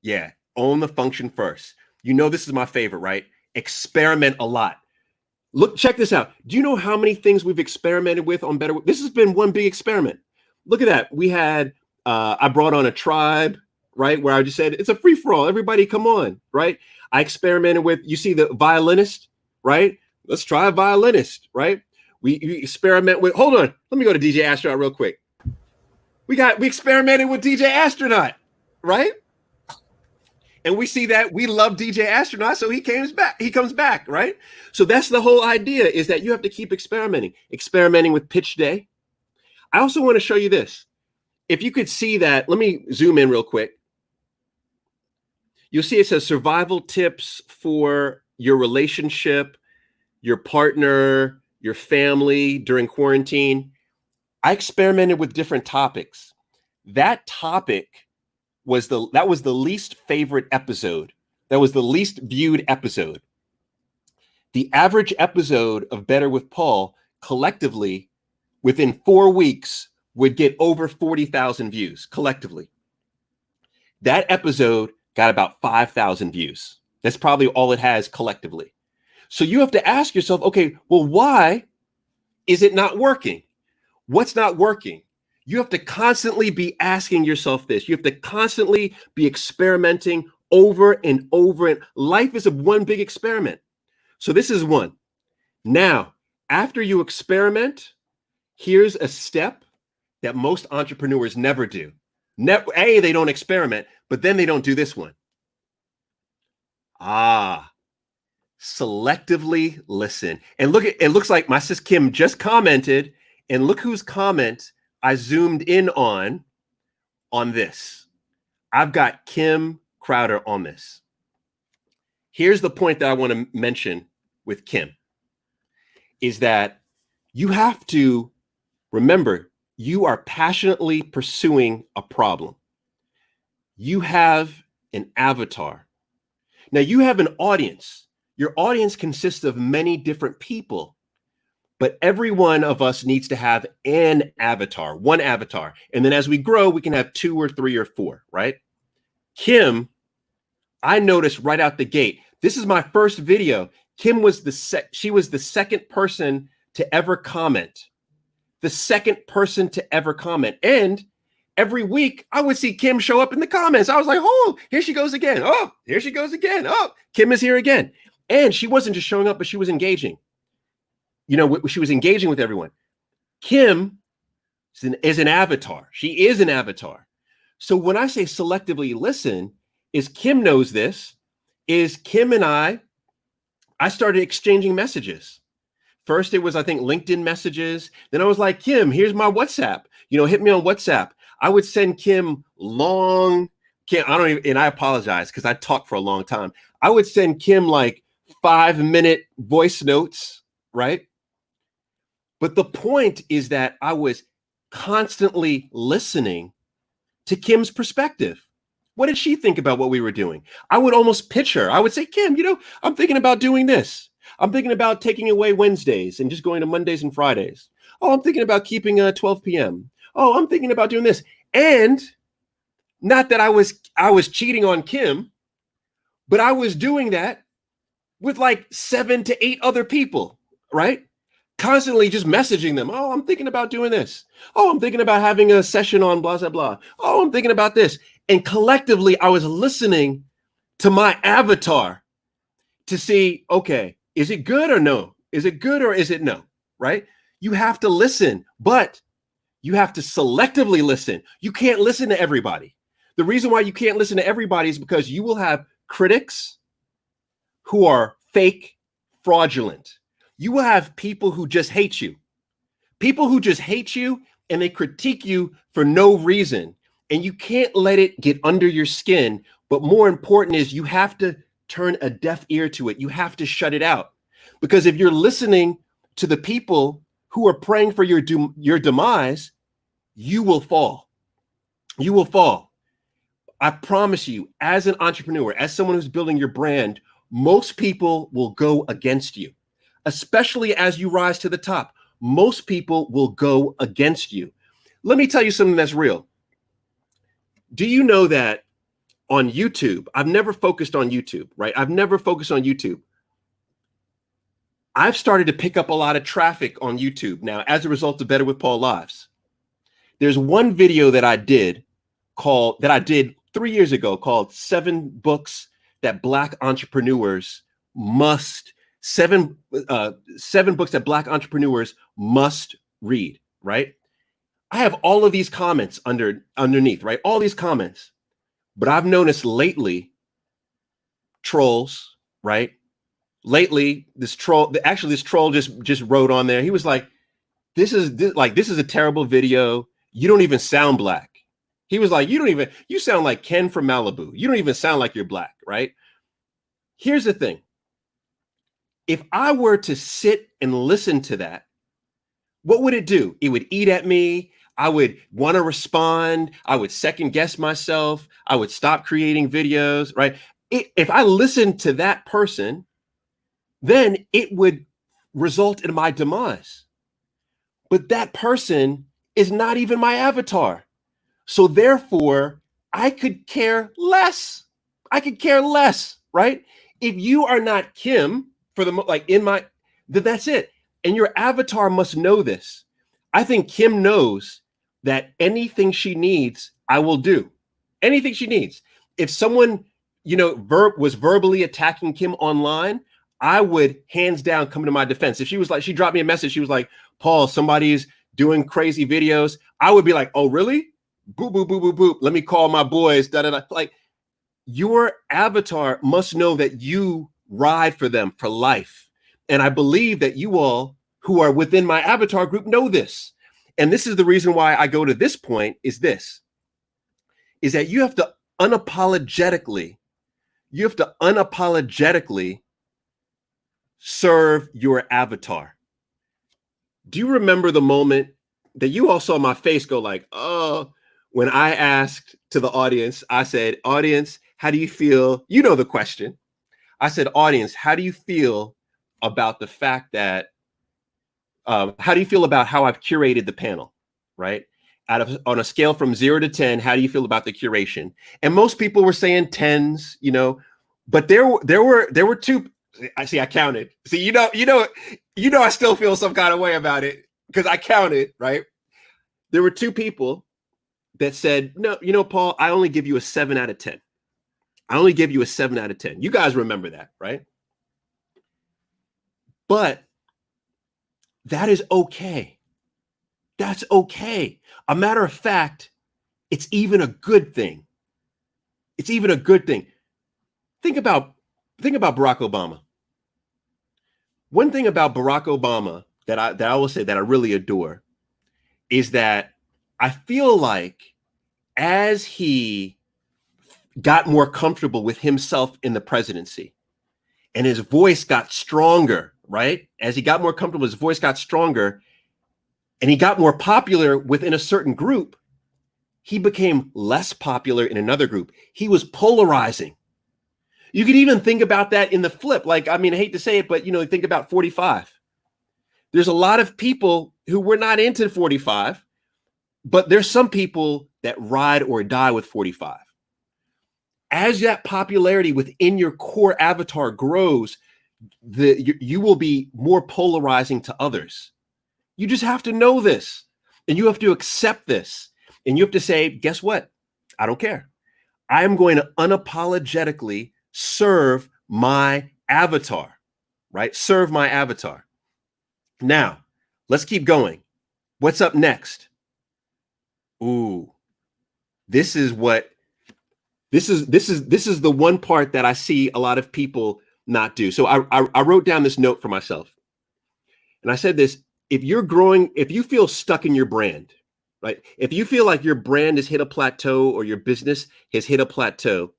Yeah. Own the function first. This is my favorite, right? Experiment a lot. Look, check this out. Do you know how many things we've experimented with on Better? This has been one big experiment. Look at that. We had, I brought on a tribe, right? Where I just said, it's a free for all. Everybody come on, right? I experimented with, you see the violinist, right? Let's try a violinist, right? We experiment with, hold on. Let me go to DJ Astronaut real quick. We experimented with DJ Astronaut, right? And we see that we love DJ Astronaut, so he comes back, right? So that's the whole idea, is that you have to keep experimenting with pitch day. I also want to show you this. If you could see that, let me zoom in real quick. You'll see it says survival tips for your relationship, your partner, your family during quarantine. I experimented with different topics. That topic was the least favorite episode. That was the least viewed episode. The average episode of Better with Paul collectively within 4 weeks would get over 40,000 views collectively. That episode got about 5,000 views. That's probably all it has collectively. So you have to ask yourself, okay, well, why is it not working? What's not working? You have to constantly be asking yourself this. You have to constantly be experimenting over and over. And life is one big experiment. So this is one. Now, After you experiment, here's a step that most entrepreneurs never do. They don't experiment, but then they don't do this one. Selectively listen. And look, it looks like my sis Kim just commented, and look whose comment I zoomed in on this. I've got Kim Crowder on this. Here's the point that I want to mention with Kim is that you have to remember you are passionately pursuing a problem. You have an avatar. Now you have an audience. Your audience consists of many different people, but every one of us needs to have an avatar, one avatar. And then as we grow, we can have 2 or 3 or 4, right? Kim, I noticed right out the gate, this is my first video. Kim was she was the second person to ever comment. The second person to ever comment. And every week I would see Kim show up in the comments. I was like, oh, here she goes again. Oh, here she goes again. Oh, Kim is here again. And she wasn't just showing up, but she was engaging. You know, she was engaging with everyone. Kim is an avatar. She is an avatar. So when I say selectively listen, is Kim knows this, is Kim and I started exchanging messages. First, it was, I think, LinkedIn messages. Then I was like, Kim, here's my WhatsApp. You know, hit me on WhatsApp. I would send Kim and I apologize because I talked for a long time. I would send Kim like 5-minute voice notes, right? But the point is that I was constantly listening to Kim's perspective. What did she think about what we were doing? I would almost pitch her. I would say, Kim, you know, I'm thinking about doing this. I'm thinking about taking away Wednesdays and just going to Mondays and Fridays. Oh, I'm thinking about keeping 12 p.m. Oh, I'm thinking about doing this. And not that I was cheating on Kim, but I was doing that with like 7 to 8 other people, right? Constantly just messaging them. Oh, I'm thinking about doing this. Oh, I'm thinking about having a session on blah, blah, blah. Oh, I'm thinking about this. And collectively, I was listening to my avatar to see, okay, is it good or no? Is it good or is it no? Right? You have to listen, but you have to selectively listen. You can't listen to everybody. The reason why you can't listen to everybody is because you will have critics who are fake, fraudulent. You will have people who just hate you. People who just hate you and they critique you for no reason. And you can't let it get under your skin. But more important is you have to turn a deaf ear to it. You have to shut it out. Because if you're listening to the people who are praying for your demise, you will fall. You will fall. I promise you, as an entrepreneur, as someone who's building your brand, most people will go against you, especially as you rise to the top. Most people will go against you. Let me tell you something that's real. Do you know that on YouTube, I've never focused on YouTube, right? I've never focused on YouTube. I've started to pick up a lot of traffic on YouTube now as a result of Better with Paul Lives. There's one video that I did 3 years ago called 7 books that Black entrepreneurs must, 7 books that Black entrepreneurs must read, right? I have all of these comments underneath, right? All these comments. But I've noticed lately, trolls, right? Lately, this troll just wrote on there. He was like, this is a terrible video. You don't even sound Black. He was like, you sound like Ken from Malibu. You don't even sound like you're Black, right? Here's the thing. If I were to sit and listen to that, what would it do? It would eat at me. I would want to respond. I would second guess myself. I would stop creating videos, right? If I listened to that person, then it would result in my demise. But that person is not even my avatar. So therefore, I could care less. I could care less, right? If you are not Kim, then that's it. And your avatar must know this. I think Kim knows that anything she needs, I will do. Anything she needs. If someone, was verbally attacking Kim online, I would hands down come to my defense. If she was like, she dropped me a message, she was like, Paul, somebody's doing crazy videos. I would be like, oh, really? Boop, boop, boop, boop, boop. Let me call my boys. Da, da, da. Like, your avatar must know that you ride for them for life. And I believe that you all who are within my avatar group know this. And this is the reason why I go to this point is this, is that you have to unapologetically serve your avatar. Do you remember the moment that you all saw my face go like, oh, when I asked to the audience, I said, audience, how do you feel? You know the question. I said, audience, how do you feel about the fact that, how do you feel about how I've curated the panel, right? On a scale from 0 to 10, how do you feel about the curation? And most people were saying 10s, you know, but there were two. I counted. See, I still feel some kind of way about it because I counted, right? There were two people that said, no, Paul, I only give you a 7 out of 10. I only give you a 7 out of 10. You guys remember that, right? But that is okay. That's okay. A matter of fact, it's even a good thing. It's even a good thing. Think about Barack Obama. One thing about Barack Obama that I will say that I really adore is that I feel like as he got more comfortable with himself in the presidency and his voice got stronger, right? As he got more comfortable, his voice got stronger and he got more popular within a certain group, he became less popular in another group. He was polarizing. You could even think about that in the flip. Like, I mean, I hate to say it, but, think about 45. There's a lot of people who were not into 45, but there's some people that ride or die with 45. As that popularity within your core avatar grows, you will be more polarizing to others. You just have to know this, and you have to accept this, and you have to say, guess what? I don't care. I am going to unapologetically serve my avatar, right? Serve my avatar. Now, let's keep going. What's up next? Ooh, this is the one part that I see a lot of people not do. So I wrote down this note for myself. And I said this, if you feel stuck in your brand, right? If you feel like your brand has hit a plateau or your business has hit a plateau,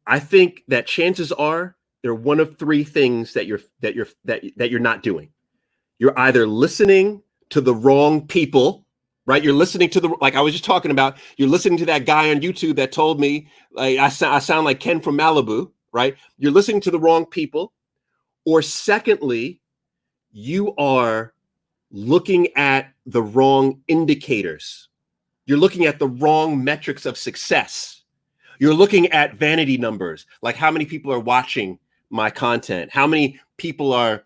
I think that chances are there are one of three things that you're not doing. You're either listening to the wrong people, right? You're listening to like I was just talking about, you're listening to that guy on YouTube that told me like I sound like Ken from Malibu, right? You're listening to the wrong people. Or secondly, you are looking at the wrong indicators. You're looking at the wrong metrics of success. You're looking at vanity numbers, like how many people are watching my content, how many people are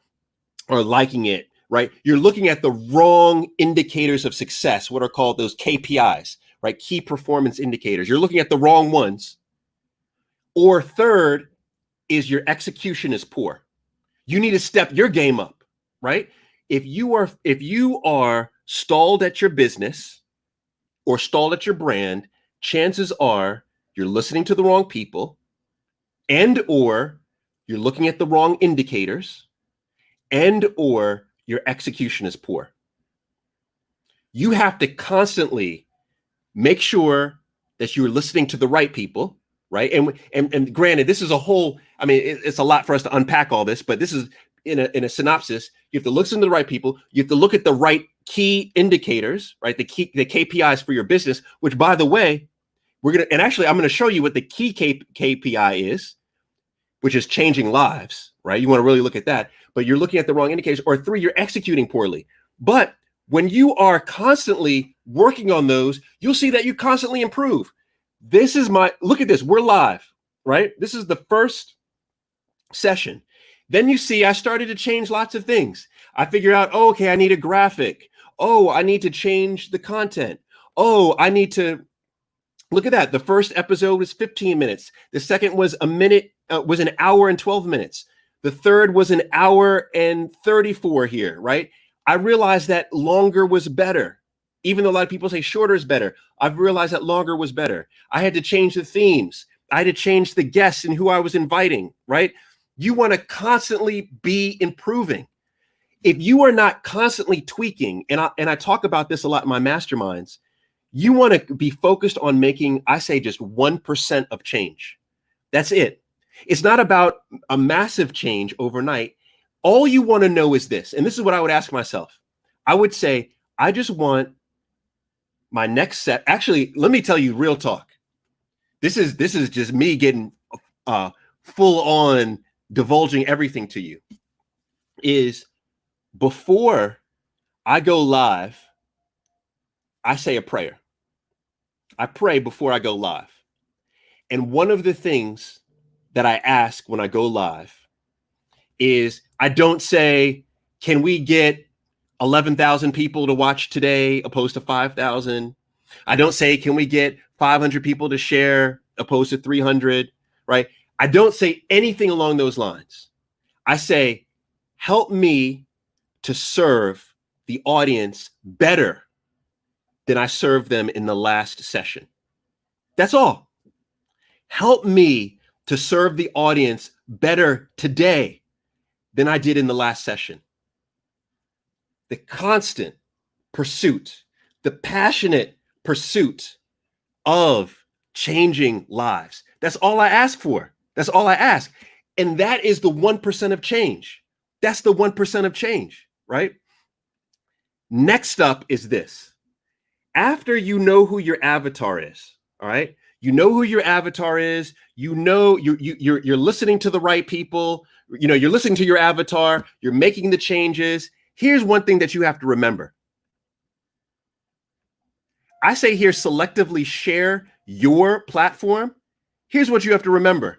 liking it, right? You're looking at the wrong indicators of success, what are called those KPIs, right? Key performance indicators. You're looking at the wrong ones. Or third is your execution is poor. You need to step your game up, right? If you are stalled at your business or stalled at your brand, chances are you're listening to the wrong people and or you're looking at the wrong indicators and or your execution is poor. You have to constantly make sure that you're listening to the right people, right? And granted, this is a whole, I mean, it's a lot for us to unpack all this, but this is in a synopsis. You have to listen to the right people. You have to look at the right key indicators, right? The KPIs for your business, which by the way, I'm going to show you what the key KPI is, which is changing lives, right? You want to really look at that, but you're looking at the wrong indicators. Or three, you're executing poorly. But when you are constantly working on those, you'll see that you constantly improve. Look at this, we're live, right? This is the first session. Then you see, I started to change lots of things. I figured out, okay, I need a graphic. Oh, I need to change the content. Oh, I need to, look at that. The first episode was 15 minutes. The second was was an hour and 12 minutes. The third was an hour and 34 here, right? I realized that longer was better. Even though a lot of people say shorter is better, I've realized that longer was better. I had to change the themes. I had to change the guests and who I was inviting, right? You want to constantly be improving. If you are not constantly tweaking, and I talk about this a lot in my masterminds, you want to be focused on making, I say, just 1% of change. That's it. It's not about a massive change overnight. All you want to know is this, and this is what I would ask myself. I would say, I just want my next set. Actually, let me tell you real talk. This is just me getting full on divulging everything to you. Is before I go live, I say a prayer. I pray before I go live. And one of the things that I ask when I go live is I don't say, can we get 11,000 people to watch today opposed to 5,000? I don't say, can we get 500 people to share opposed to 300, right? I don't say anything along those lines. I say, help me to serve the audience better than I served them in the last session. That's all. Help me to serve the audience better today than I did in the last session. The constant pursuit, the passionate pursuit of changing lives. That's all I ask for. That's all I ask. And that is the 1% of change. That's the 1% of change, right? Next up is this. After you know who your avatar is, all right? You know who your avatar is. You know you're listening to the right people. You know, you're listening to your avatar. You're making the changes. Here's one thing that you have to remember. I say here, selectively share your platform. Here's what you have to remember.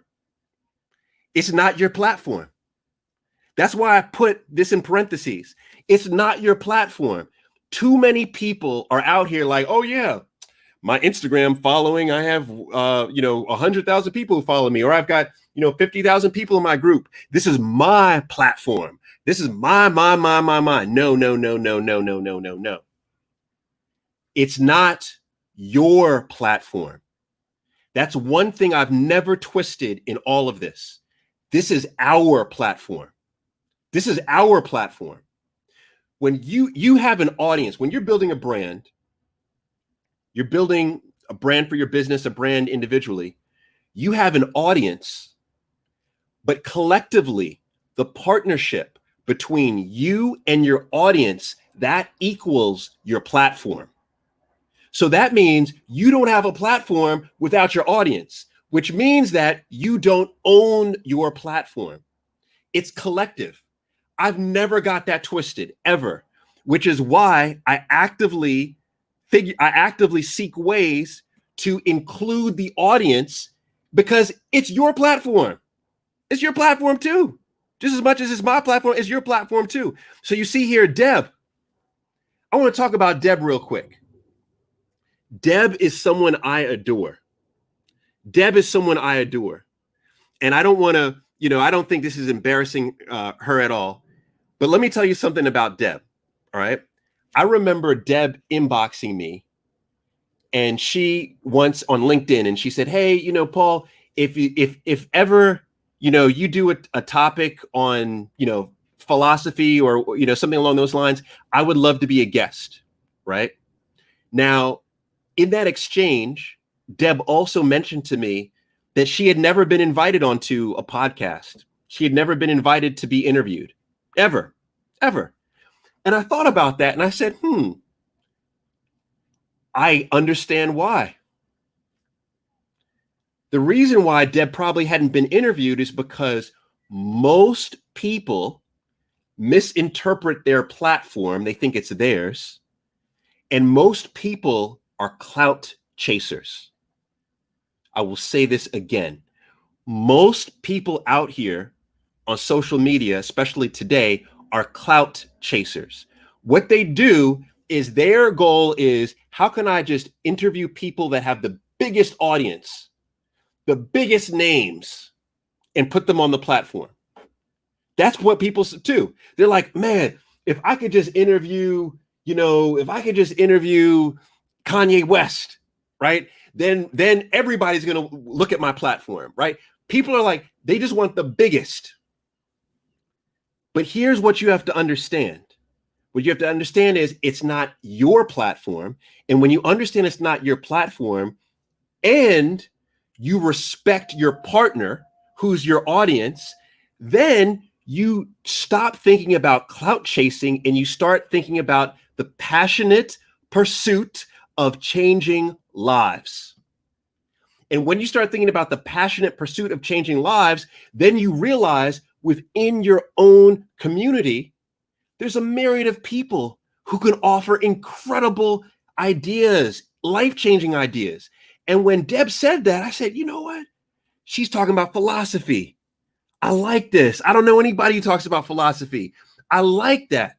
It's not your platform. That's why I put this in parentheses. It's not your platform. Too many people are out here like, oh yeah, my Instagram following, I have 100,000 people who follow me, or I've got 50,000 people in my group. This is my platform. This is my. No. It's not your platform. That's one thing I've never twisted in all of this. This is our platform. This is our platform. When you have an audience, when you're building a brand, you're building a brand for your business, a brand individually, you have an audience, but collectively, the partnership between you and your audience, that equals your platform. So that means you don't have a platform without your audience, which means that you don't own your platform. It's collective. I've never got that twisted ever, which is why I actively seek ways to include the audience, because it's your platform. It's your platform too. Just as much as it's my platform, it's your platform too. So you see here, Deb. I want to talk about Deb real quick. Deb is someone I adore. Deb is someone I adore. And I don't want to, I don't think this is embarrassing her at all. But let me tell you something about Deb. All right. I remember Deb inboxing me, and she once on LinkedIn, and she said, hey, Paul, if ever, you do a topic on, philosophy or, something along those lines, I would love to be a guest. Right. Now, in that exchange, Deb also mentioned to me that she had never been invited onto a podcast. She had never been invited to be interviewed, ever. And I thought about that and I said, I understand why. The reason why Deb probably hadn't been interviewed is because most people misinterpret their platform. They think it's theirs. And most people are clout chasers. I will say this again. Most people out here on social media, especially today, are clout chasers. What they do is their goal is, how can I just interview people that have the biggest audience, the biggest names, and put them on the platform? That's what people do. They're like, man, if I could just interview, Kanye West, right? Then everybody's going to look at my platform, right? People are like, they just want the biggest. But here's what you have to understand. What you have to understand is it's not your platform. And when you understand it's not your platform and you respect your partner, who's your audience, then you stop thinking about clout chasing and you start thinking about the passionate pursuit of changing lives. And when you start thinking about the passionate pursuit of changing lives, then you realize within your own community, there's a myriad of people who can offer incredible ideas, life-changing ideas. And when Deb said that, I said, you know what? She's talking about philosophy. I like this. I don't know anybody who talks about philosophy. I like that.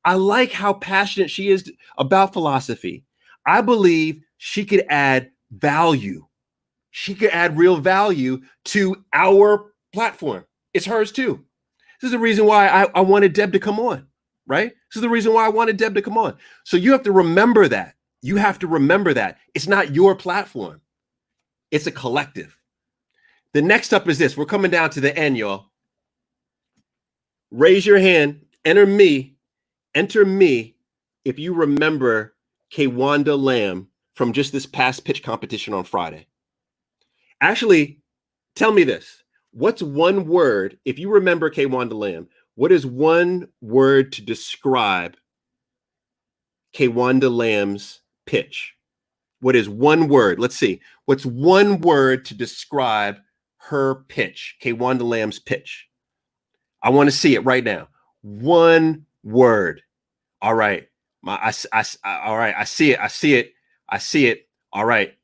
I like how passionate she is about philosophy. I believe she could add value. She could add real value to our platform. It's hers too. This is the reason why I wanted Deb to come on, right? This is the reason why I wanted Deb to come on. So you have to remember that. You have to remember that. It's not your platform. It's a collective. The next up is this. We're coming down to the end, y'all. Raise your hand. Enter me if you remember Kwanda Lamb from just this past pitch competition on Friday. Actually, tell me this. What's one word, if you remember Kwanda Lamb, what is one word to describe Kwanda Lamb's pitch? What is one word? Let's see. What's one word to describe her pitch, Kwanda Lamb's pitch? I want to see it right now. One word. All right. All right. I see it. All right.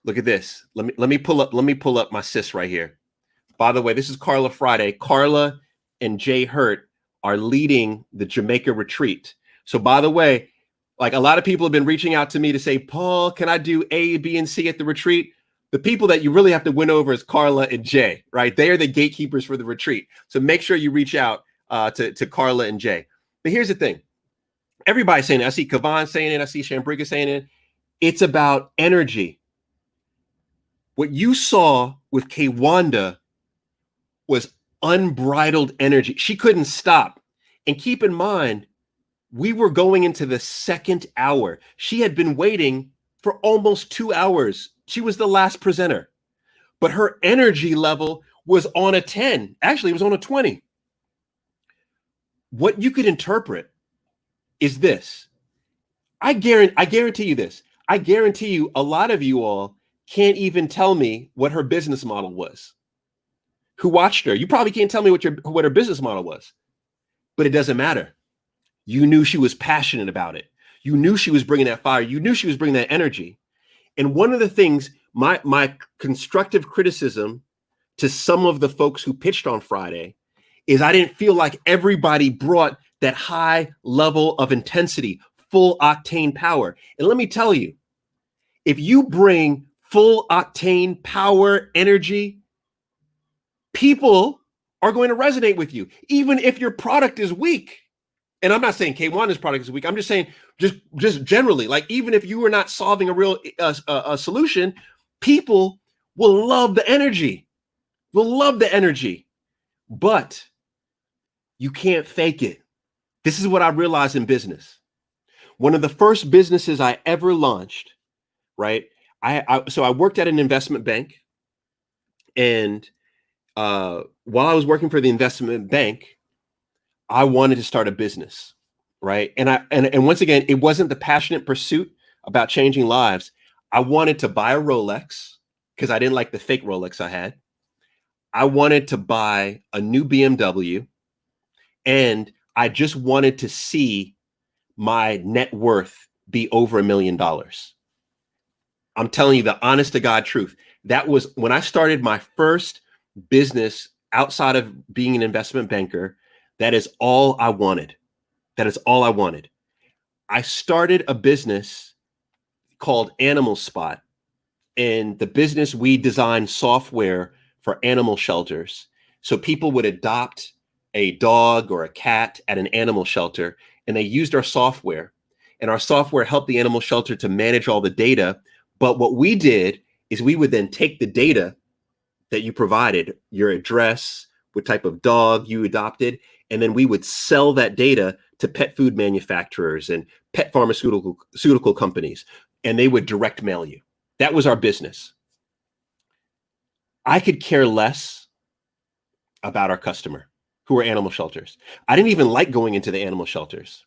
Look at this. Let me pull up my sis right here. By the way, this is Carla Friday. Carla and Jay Hurt are leading the Jamaica retreat. So by the way, like a lot of people have been reaching out to me to say, Paul, can I do A, B, and C at the retreat? The people that you really have to win over is Carla and Jay, right? They are the gatekeepers for the retreat. So make sure you reach out to Carla and Jay. But here's the thing. Everybody's saying it. I see Kavan saying it. I see Shambrika saying it. It's about energy. What you saw with Kwanda was unbridled energy. She couldn't stop. And keep in mind, we were going into the second hour. She had been waiting for almost 2 hours. She was the last presenter, but her energy level was on a 10. Actually, it was on a 20. What you could interpret is this. I guarantee you this. I guarantee you a lot of you all can't even tell me what her business model was. Who watched her? You probably can't tell me what her business model was, but it doesn't matter. You knew she was passionate about it. You knew she was bringing that fire. You knew she was bringing that energy. And one of the things, my constructive criticism to some of the folks who pitched on Friday is I didn't feel like everybody brought that high level of intensity, full octane power. And let me tell you, if you bring full octane power, energy, people are going to resonate with you, even if your product is weak. And I'm not saying Kwanda's product is weak. I'm just saying, just generally, like even if you are not solving a real a solution, people will love the energy. Will love the energy, but you can't fake it. This is what I realized in business. One of the first businesses I ever launched, right? So I worked at an investment bank, and while I was working for the investment bank, I wanted to start a business, right? And once again, it wasn't the passionate pursuit about changing lives. I wanted to buy a Rolex because I didn't like the fake Rolex I had. I wanted to buy a new BMW, and I just wanted to see my net worth be over $1 million. I'm telling you the honest to God truth. That was when I started my first business outside of being an investment banker. That is all I wanted. That is all I wanted. I started a business called Animal Spot. In the business, we designed software for animal shelters. So people would adopt a dog or a cat at an animal shelter, and they used our software, and our software helped the animal shelter to manage all the data. But what we did is we would then take the data that you provided, your address, what type of dog you adopted, and then we would sell that data to pet food manufacturers and pet pharmaceutical companies, and they would direct mail you. That was our business. I could care less about our customer who were animal shelters. I didn't even like going into the animal shelters.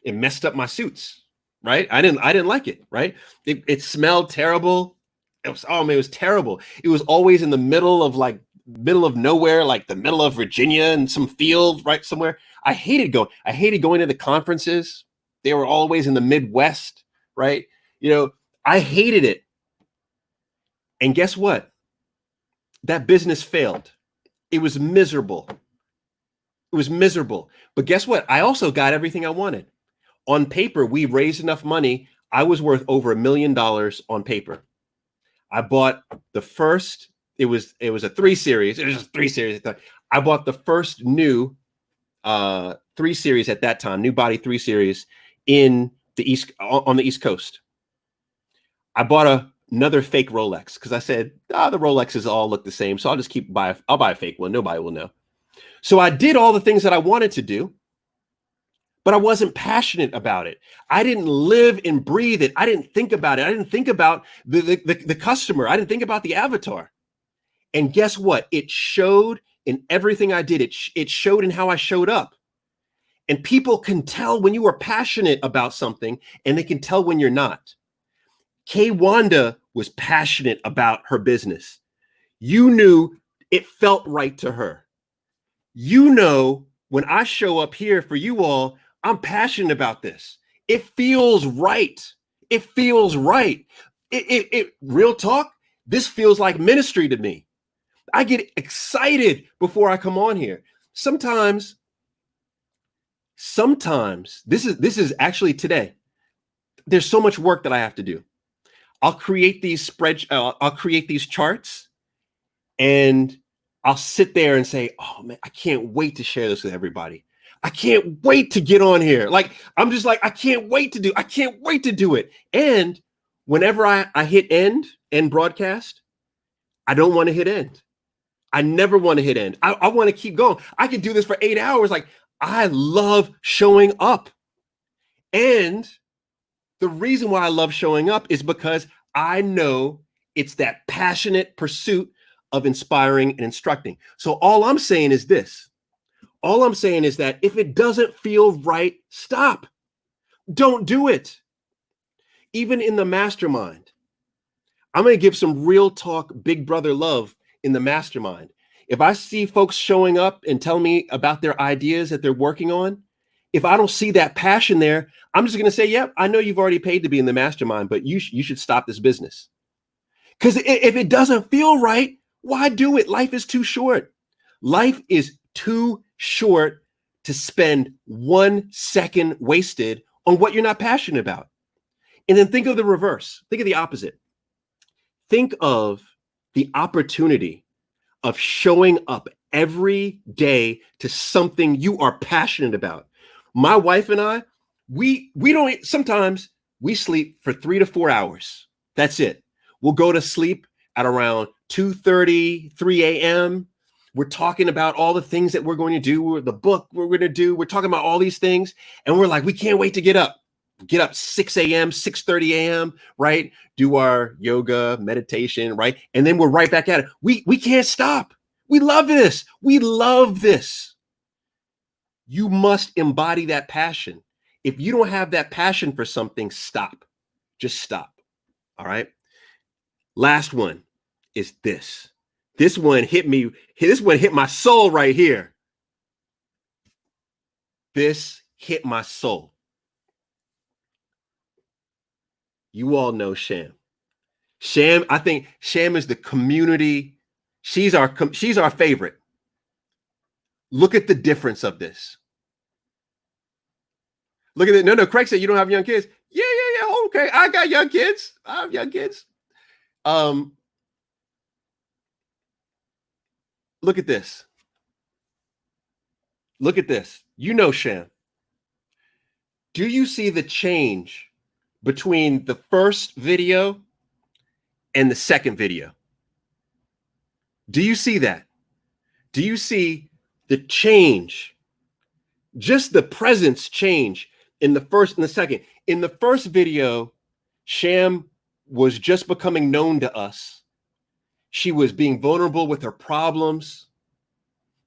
It messed up my suits, right? I didn't like it, right? It smelled terrible. It was terrible. It was always in the middle of nowhere, like the middle of Virginia and some field right somewhere. I hated going to the conferences. They were always in the Midwest, right? I hated it. And guess what? That business failed. It was miserable. But guess what? I also got everything I wanted. On paper, we raised enough money. I was worth over $1 million on paper. I bought the first, it was a 3 series. It was just 3 series. I bought the first new 3 series at that time, new body 3 series on the East Coast. I bought another fake Rolex because I said, the Rolexes all look the same. So I'll buy a fake one. Nobody will know. So I did all the things that I wanted to do, but I wasn't passionate about it. I didn't live and breathe it. I didn't think about it. I didn't think about the customer. I didn't think about the avatar. And guess what? It showed in everything I did. It showed in how I showed up. And people can tell when you are passionate about something, and they can tell when you're not. Kay Wanda was passionate about her business. You knew it felt right to her. When I show up here for you all, I'm passionate about this. It feels right. It feels right. Real talk, this feels like ministry to me. I get excited before I come on here. Sometimes this is actually today. There's so much work that I have to do. I'll create these charts, and I'll sit there and say, oh man, I can't wait to share this with everybody. I can't wait to get on here. I'm just like, I can't wait to do it. And whenever I hit end broadcast, I don't want to hit end. I never want to hit end. I want to keep going. I can do this for 8 hours. I love showing up. And the reason why I love showing up is because I know it's that passionate pursuit of inspiring and instructing. So all I'm saying is this. All I'm saying is that if it doesn't feel right, stop. Don't do it. Even in the mastermind, I'm going to give some real talk, big brother love in the mastermind. If I see folks showing up and telling me about their ideas that they're working on, if I don't see that passion there, I'm just going to say, yep, I know you've already paid to be in the mastermind, but you should stop this business. Because if it doesn't feel right, why do it? Life is too short. Life is too short to spend 1 second wasted on what you're not passionate about. And then think of the reverse. Think of the opposite. Think of the opportunity of showing up every day to something you are passionate about. My wife and I, sometimes we sleep for 3 to 4 hours. That's it. We'll go to sleep at around 2:30, 3 a.m. We're talking about all the things that we're going to do, the book we're going to do. We're talking about all these things. And we're like, we can't wait to get up. Get up 6 a.m., 6:30 a.m., right? Do our yoga, meditation, right? And then we're right back at it. We can't stop. We love this. We love this. You must embody that passion. If you don't have that passion for something, stop. Just stop. All right? Last one is this. This one hit me. This one hit my soul right here. This hit my soul. You all know Sham. Sham, I think Sham is the community. She's our favorite. Look at the difference of this. Look at it. No, Craig said you don't have young kids. Yeah. Okay, I got young kids. I have young kids. Look at this. Look at this. You know, Sham. Do you see the change between the first video and the second video? Do you see that? Do you see the change? Just the presence change in the first and the second. In the first video, Sham was just becoming known to us. She was being vulnerable with her problems.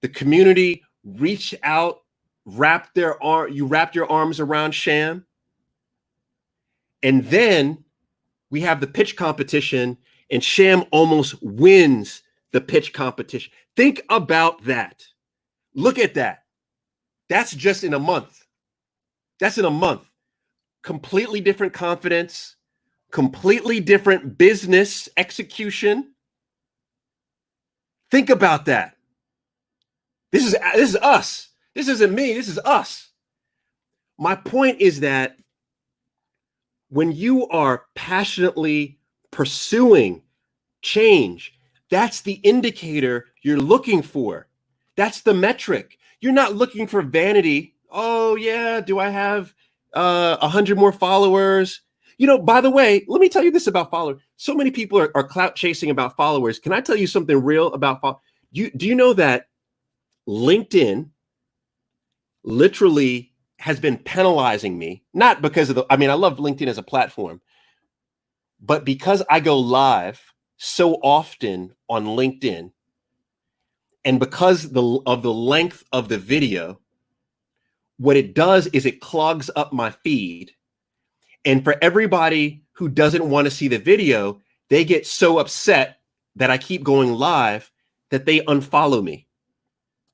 The community reached out, you wrapped your arms around Sham. And then we have the pitch competition, and Sham almost wins the pitch competition. Think about that. Look at that. That's just in a month. That's in a month. Completely different confidence, completely different business execution. Think about that. This is us. This isn't me. This is us. My point is that when you are passionately pursuing change, that's the indicator you're looking for. That's the metric. You're not looking for vanity. Oh yeah, do I have 100 more followers? You know, by the way, let me tell you this about followers. So many people are clout chasing about followers. Can I tell you something real about followers? Do you know that LinkedIn literally has been penalizing me? Not because of I love LinkedIn as a platform, but because I go live so often on LinkedIn, and because of the length of the video, what it does is it clogs up my feed. And for everybody who doesn't want to see the video, they get so upset that I keep going live that they unfollow me.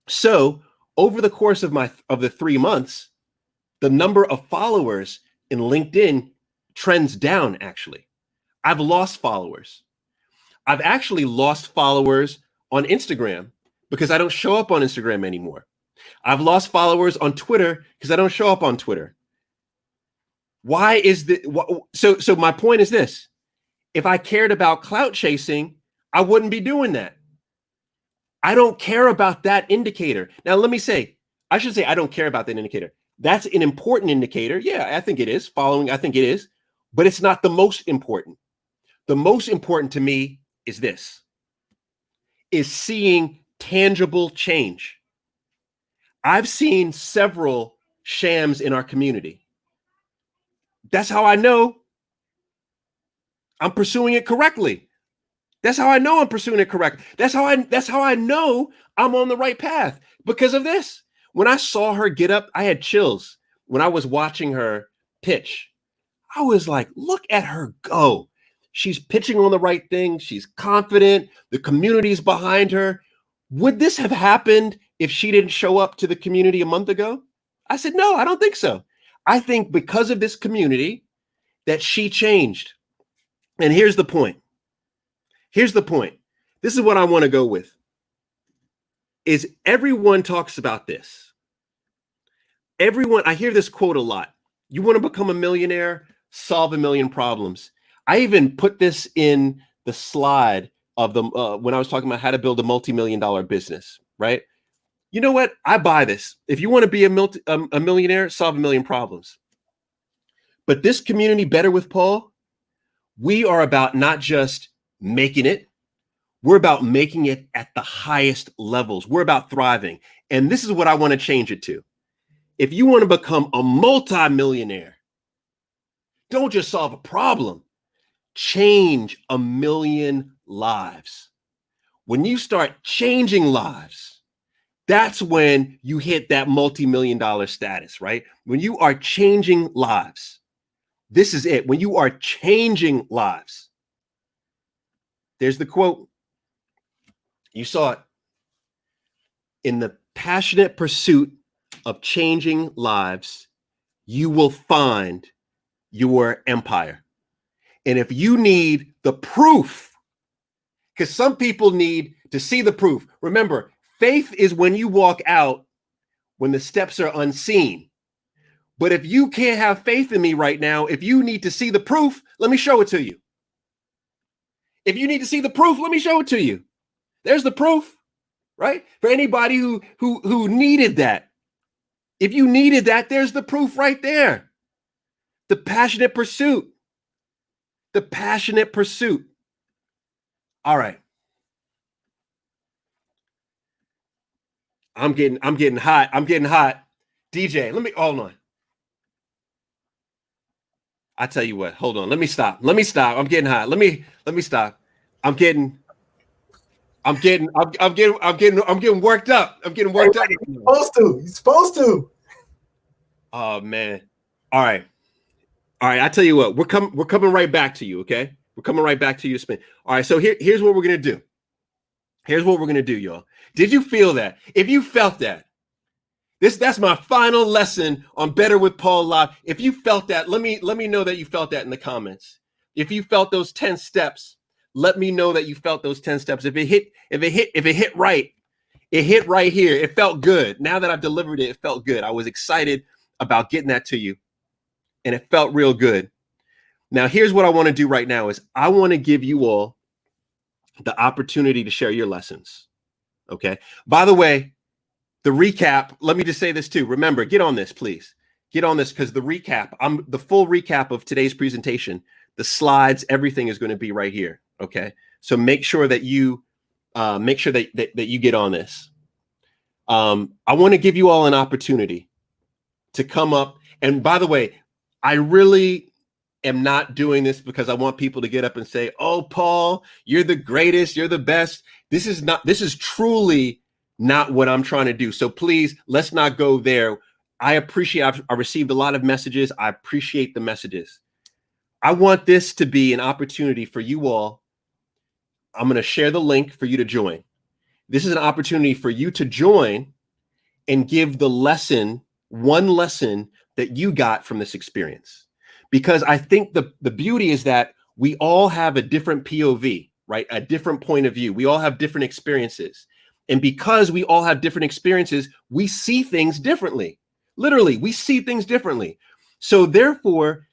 So over the course of the 3 months, the number of followers in LinkedIn trends down, actually. I've lost followers. I've actually lost followers on Instagram because I don't show up on Instagram anymore. I've lost followers on Twitter because I don't show up on Twitter. Why is so my point is this. If I cared about clout chasing, I wouldn't be doing that. I don't care about that indicator. Now, let me say, I should say I don't care about that indicator. That's an important indicator. Yeah, I think it is. Following, I think it is. But it's not the most important. The most important to me is this, is seeing tangible change. I've seen several Shams in our community. That's how I know I'm pursuing it correctly. That's how I know I'm pursuing it correctly. That's how I know I'm on the right path, because of this. When I saw her get up, I had chills. When I was watching her pitch, I was like, look at her go. She's pitching on the right thing. She's confident. The community's behind her. Would this have happened if she didn't show up to the community a month ago? I said, no, I don't think so. I think because of this community that she changed. And here's the point. Here's the point. This is what I want to go with. Is everyone talks about this. Everyone, I hear this quote a lot. You want to become a millionaire? Solve a million problems. I even put this in the slide of the when I was talking about how to build a multi-million-dollar business, right? You know what? I buy this. If you want to be a millionaire, solve a million problems. But this community, Better with Paul, we are about not just making it. We're about making it at the highest levels. We're about thriving. And this is what I want to change it to. If you want to become a multi-millionaire, don't just solve a problem. Change a million lives. When you start changing lives, that's when you hit that multi-million-dollar status, right? When you are changing lives, this is it. When you are changing lives, there's the quote. You saw it. In the passionate pursuit of changing lives, you will find your empire. And if you need the proof, because some people need to see the proof. Remember, faith is when you walk out when the steps are unseen. But if you can't have faith in me right now, if you need to see the proof, let me show it to you. If you need to see the proof, let me show it to you. There's the proof, right? For anybody who needed that. If you needed that, there's the proof right there. The passionate pursuit. The passionate pursuit. All right. I'm getting hot. I'm getting hot. DJ, hold on. I tell you what, hold on. Let me stop. I'm getting hot. Let me stop. I'm getting worked up. You're supposed to. Oh man. All right. I tell you what, we're coming right back to you, okay? We're coming right back to you to spin. All right, so here's what we're gonna do. Here's what we're gonna do, y'all. Did you feel that? If you felt that, that's my final lesson on Better with Paul Live. If you felt that, let me know that you felt that in the comments. If you felt those 10 steps, let me know that you felt those 10 steps. If it hit right, it hit right here. It felt good. Now that I've delivered it, it felt good. I was excited about getting that to you, and it felt real good. Now, here's what I want to do right now is I want to give you all the opportunity to share your lessons. Okay. By the way, the recap, let me just say this too. Remember, get on this, please. Get on this because the full recap of today's presentation, the slides, everything is going to be right here. Okay. So make sure that you that you get on this. I want to give you all an opportunity to come up. And by the way, I really am not doing this because I want people to get up and say, "Oh, Paul, you're the greatest. You're the best." This is truly not what I'm trying to do. So please, let's not go there. I received a lot of messages. I appreciate the messages. I want this to be an opportunity for you all. I'm going to share the link for you to join. This is an opportunity for you to join and give the one lesson that you got from this experience. Because I think the beauty is that we all have a different POV, right? A different point of view. We all have different experiences. And because we all have different experiences, we see things differently. Literally, we see things differently. So therefore,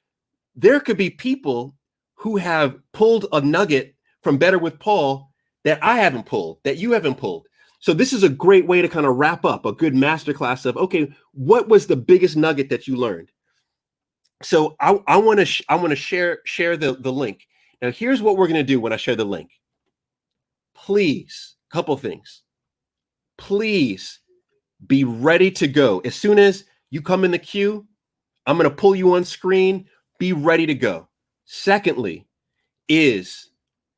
there could be people who have pulled a nugget from Better with Paul that I haven't pulled, that you haven't pulled. So this is a great way to kind of wrap up a good masterclass of, okay, what was the biggest nugget that you learned? So I want to share the link. Now, here's what we're going to do when I share the link. Please, couple things. Please be ready to go. As soon as you come in the queue, I'm going to pull you on screen. Be ready to go. Secondly, is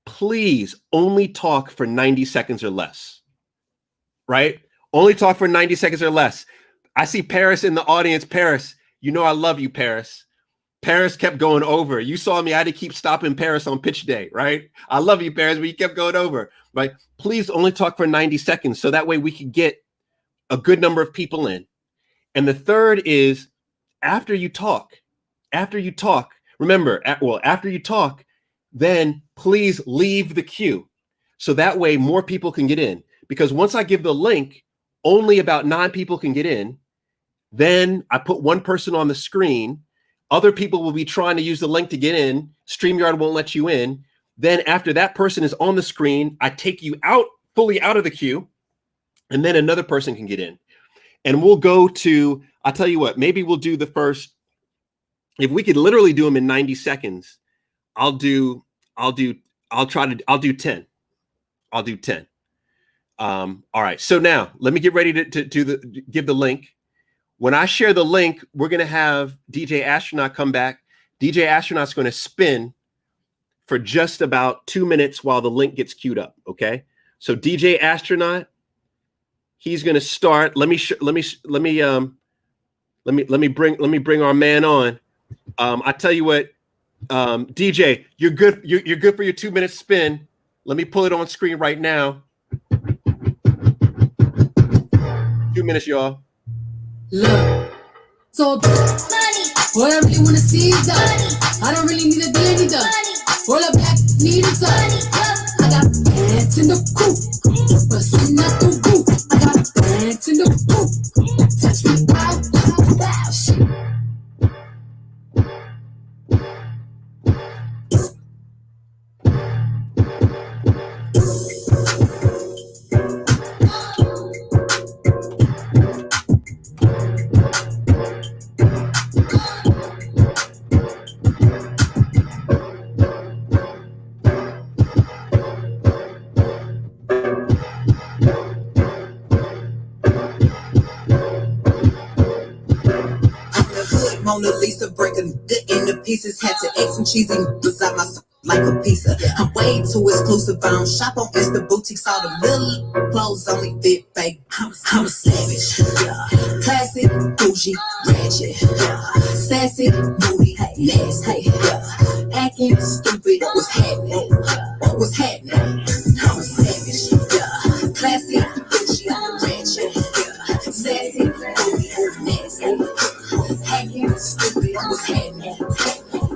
please only talk for 90 seconds or less. Right? Only talk for 90 seconds or less. I see Paris in the audience. Paris, you know I love you, Paris. Paris kept going over. You saw me. I had to keep stopping Paris on pitch day, right? I love you, Paris, but you kept going over, right? Please only talk for 90 seconds so that way we can get a good number of people in. And the third is after you talk, remember, after you talk, then please leave the queue. So that way more people can get in. Because once I give the link, only about 9 people can get in. Then I put one person on the screen. Other people will be trying to use the link to get in. StreamYard won't let you in. Then after that person is on the screen, I take you fully out of the queue, and then another person can get in. And we'll go to, I'll tell you what, maybe we'll do the first, if we could literally do them in 90 seconds, I'll do 10. I'll do 10. All right. So now let me get ready to give the link. When I share the link, we're going to have DJ Astronaut come back. DJ Astronaut's going to spin for just about 2 minutes while the link gets queued up. Okay. So DJ Astronaut, he's going to start. Let me bring our man on. I tell you what, DJ, you're good. You're good for your 2 minute spin. Let me pull it on screen right now. 2 minutes, y'all. Look, so money. What I really want to see is money. I don't really need a daily done. All I black need is money. I got pants in the coop, bustin' out the roof. I got pants in the coop. Touch me out, shit. Mona Lisa, break a good into pieces. Had to eat some cheesy beside my like a pizza. I'm way too exclusive. I don't shop on Insta boutiques. All the little clothes only fit fake. I'm a savage. Yeah. Classy, bougie, ratchet. Yeah. Sassy, moody, nasty. Yeah. Acting stupid. What's happening? What's happening? I'm a savage. Yeah. Classy, bougie, ratchet. Yeah. Sassy, moody, nasty. Acting stupid. What's happening?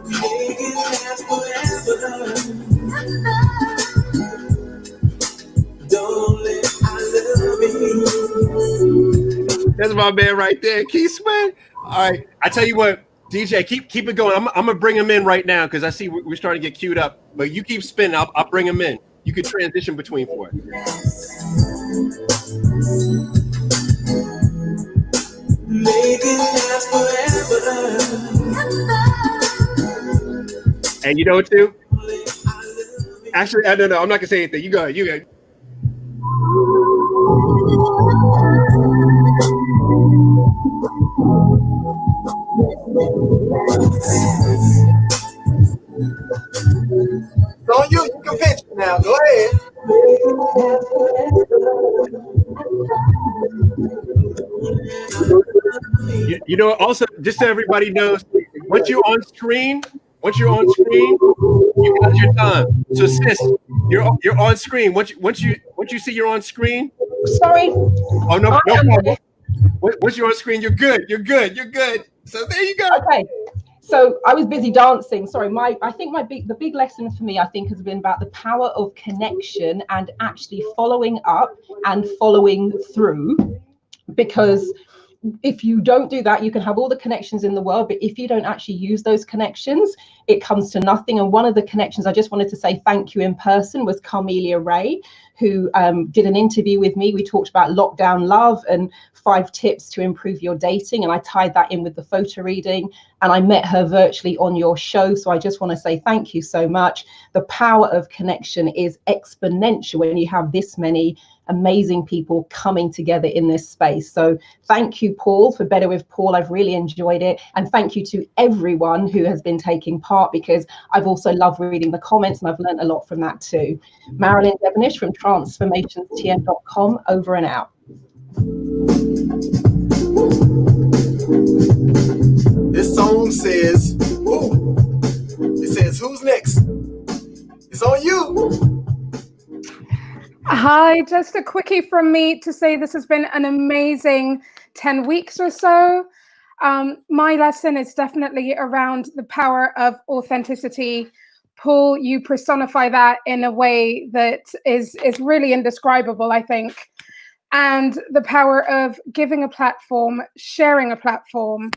Make it last forever. Don't let I love you. That's my man right there, Keith Sweat. All right, I tell you what, DJ, keep it going. I'm gonna bring him in right now because I see we're starting to get queued up. But you keep spinning. I'll bring him in. You can transition between for it. Make it last forever. And you know what, too? Actually, I don't know. I'm not gonna say anything. You go. You go. So you can pitch now. Go ahead. You know, also, just so everybody knows, once you're on screen, you got your time. So, sis, you're on screen. Once you see you're on screen. Sorry. Oh no problem. Once you're on screen, you're good. You're good. So there you go. Okay. So I was busy dancing. Sorry, the big lesson for me, I think, has been about the power of connection and actually following up and following through. Because if you don't do that, you can have all the connections in the world, but if you don't actually use those connections, it comes to nothing. And one of the connections I just wanted to say thank you in person was Carmelia Ray, who did an interview with me. We talked about lockdown love and 5 tips to improve your dating. And I tied that in with the photo reading, and I met her virtually on your show. So I just want to say thank you so much. The power of connection is exponential when you have this many amazing people coming together in this space. So thank you, Paul, for Better with Paul. I've really enjoyed it. And thank you to everyone who has been taking part, because I've also loved reading the comments and I've learned a lot from that too. Marilyn Devonish from transformationstm.com, over and out. This song says, ooh, it says, who's next? It's on you. Hi, just a quickie from me to say this has been an amazing 10 weeks or so. My lesson is definitely around the power of authenticity. Paul, you personify that in a way that is really indescribable, I think. And the power of giving a platform, sharing a platform.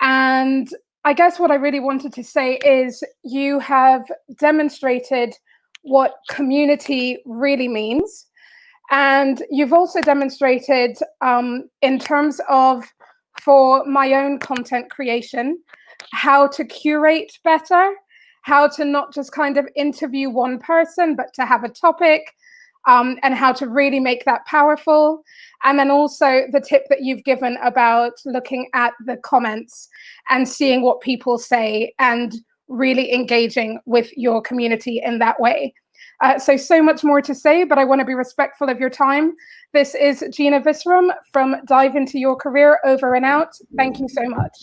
And I guess what I really wanted to say is you have demonstrated what community really means. And you've also demonstrated in terms of, for my own content creation, how to curate better, how to not just kind of interview one person, but to have a topic, and how to really make that powerful. And then also the tip that you've given about looking at the comments and seeing what people say and really engaging with your community in that way. So much more to say, but I want to be respectful of your time. This is Gina Visram from Dive Into Your Career, over and out. Thank you so much.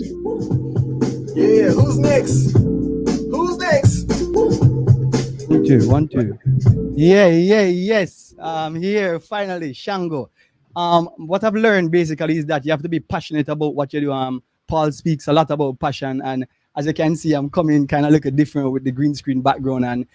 Yeah, who's next? Who's next? 1 2. Yes. Here finally, Shango. What I've learned basically is that you have to be passionate about what you do. Paul speaks a lot about passion, and as you can see, I'm coming kind of look different with the green screen background. And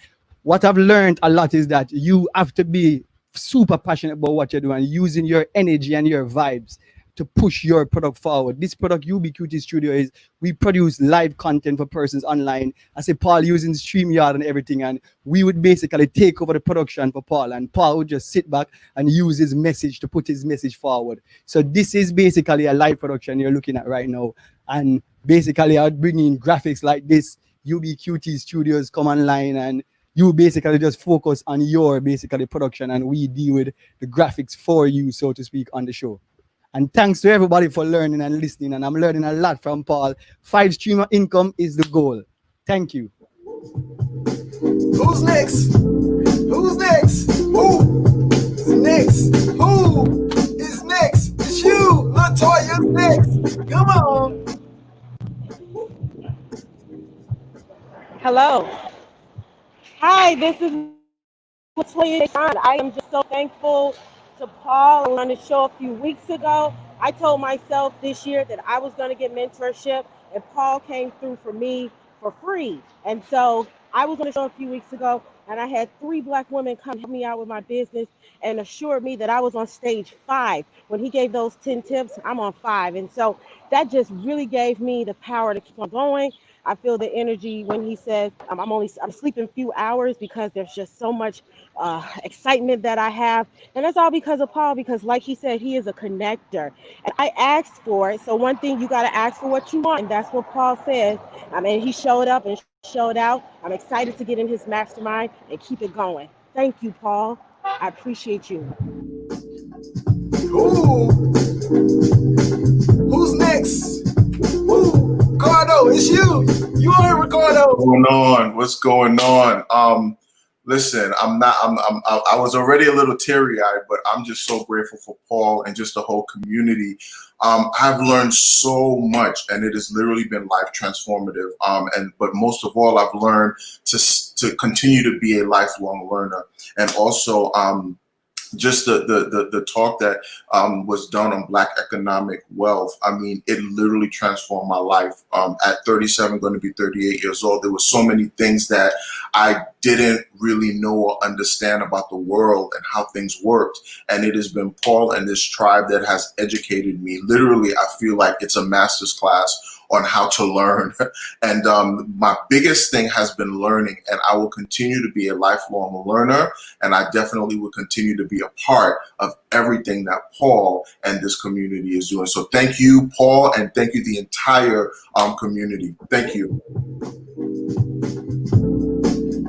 what I've learned a lot is that you have to be super passionate about what you're doing, using your energy and your vibes to push your product forward. This product, Ubiquity Studio, is we produce live content for persons online. I say Paul using StreamYard and everything, and we would basically take over the production for Paul, and Paul would just sit back and use his message to put his message forward. So this is basically a live production you're looking at right now. And basically I'd bring in graphics like this. Ubiquity Studios come online, and you basically just focus on your basically production, and we deal with the graphics for you, so to speak, on the show. And thanks to everybody for learning and listening. And I'm learning a lot from Paul. 5 stream of income is the goal. Thank you. Who's next? Who's next? Who's next? Who is next? It's you, LaToya's next. Come on. Hello. Hi, this is LaToya. I am just so thankful to Paul. On the show a few weeks ago, I told myself this year that I was going to get mentorship, and Paul came through for me for free. And so I was on the show a few weeks ago, and I had 3 Black women come help me out with my business and assured me that I was on stage 5. When he gave those 10 tips, I'm on 5. And so that just really gave me the power to keep on going. I feel the energy when he says I'm sleeping few hours because there's just so much excitement that I have, and that's all because of Paul. Because like he said, he is a connector, and I asked for it. So one thing, you got to ask for what you want, and that's what Paul says. I mean, he showed up and showed out. I'm excited to get in his mastermind and keep it going. Thank you, Paul. I appreciate you. Ooh. Who's next? Ooh, Ricardo, it's you. You are Ricardo. What's going on? What's going on? Listen, I was already a little teary-eyed, but I'm just so grateful for Paul and just the whole community. I've learned so much, and it has literally been life transformative. But most of all, I've learned to continue to be a lifelong learner, and also just the talk that was done on Black economic wealth. I mean, it literally transformed my life. At 37, going to be 38 years old, there were so many things that I didn't really know or understand about the world and how things worked. And it has been Paul and this tribe that has educated me. Literally, I feel like it's a master's class on how to learn. And my biggest thing has been learning, and I will continue to be a lifelong learner, and I definitely will continue to be a part of everything that Paul and this community is doing. So thank you, Paul, and thank you, the entire community. Thank you.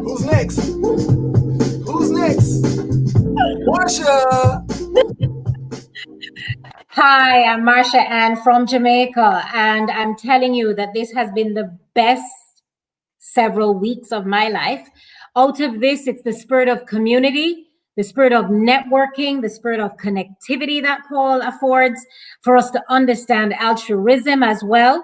Who's next? Who's next? Marsha. Hi, I'm Marsha Ann from Jamaica, and I'm telling you that this has been the best several weeks of my life. Out of this, it's the spirit of community, the spirit of networking, the spirit of connectivity that Paul affords for us to understand altruism as well.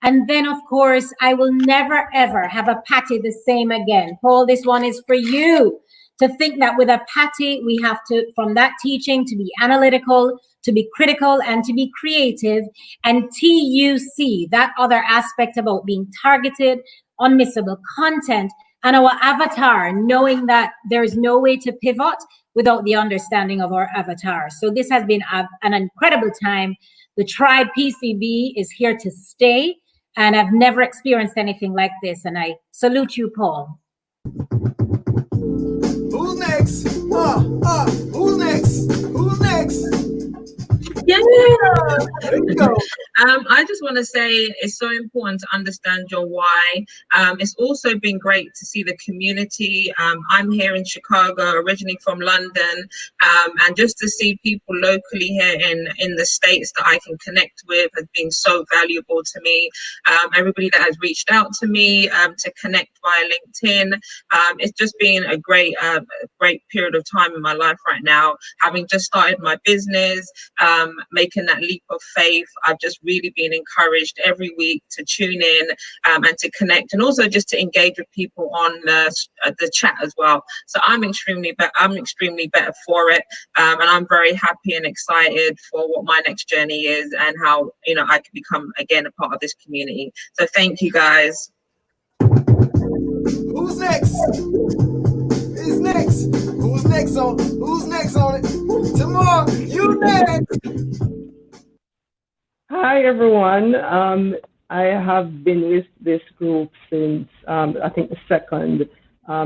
And then, of course, I will never, ever have a patty the same again. Paul, this one is for you. To think that with a patty, we have to, from that teaching, to be analytical, to be critical, and to be creative. And TUC, that other aspect about being targeted, unmissable content, and our avatar, knowing that there is no way to pivot without the understanding of our avatar. So this has been an incredible time. The Tribe PCB is here to stay, and I've never experienced anything like this. And I salute you, Paul. Who's next? Who's next? Who's next? Yeah. There you go. I just want to say it's so important to understand your why. It's also been great to see the community. I'm here in Chicago, originally from London, and just to see people locally here in the States that I can connect with has been so valuable to me. Everybody that has reached out to me to connect via LinkedIn. It's just been a great period of time in my life right now. Having just started my business, making that leap of faith, I've just really been encouraged every week to tune in and to connect, and also just to engage with people on the chat as well. So I'm extremely better for it, and I'm very happy and excited for what my next journey is and how I can become again a part of this community. So thank you, guys. Who's next? Who's next? Who's next on it? Tomorrow, you next. Hi, everyone. I have been with this group since, I think, the second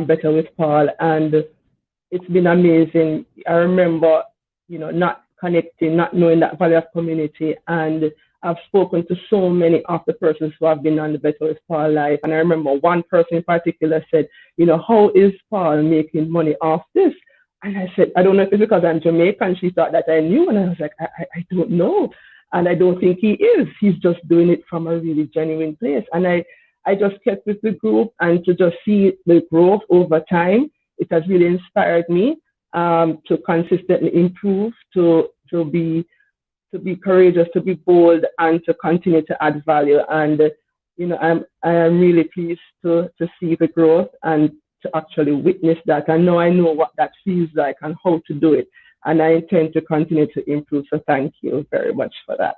Better with Paul, and it's been amazing. I remember, not connecting, not knowing that value of community, and I've spoken to so many of the persons who have been on the Better with Paul life, and I remember one person in particular said, how is Paul making money off this? And I said, I don't know if it's because I'm Jamaican. She thought that I knew. And I was like, I don't know. And I don't think he is. He's just doing it from a really genuine place. And I just kept with the group, and to just see the growth over time, it has really inspired me to consistently improve, to be courageous, to be bold, and to continue to add value. And I am really pleased to see the growth and to actually witness that. And now I know what that feels like and how to do it. And I intend to continue to improve. So thank you very much for that.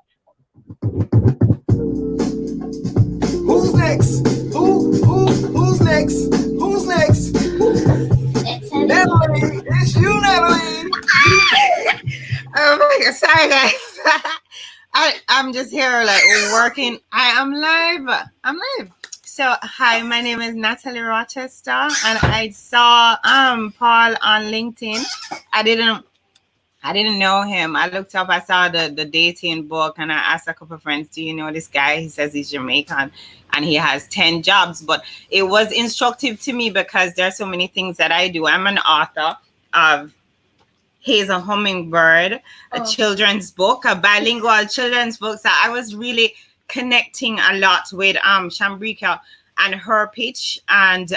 Who's next? Who's next? Who's next? Natalie, it's you, Natalie. Oh my God, sorry guys. I'm just here like working. I'm live. So hi, my name is Natalie Rochester, and I saw Paul on LinkedIn. I didn't know him. I looked up, I saw the dating book, and I asked a couple of friends, do you know this guy? He says he's Jamaican and he has 10 jobs. But it was instructive to me because there are so many things that I do. I'm an author of He's a Hummingbird, a children's book, a bilingual children's book. So I was really connecting a lot with Shambrika and her pitch, and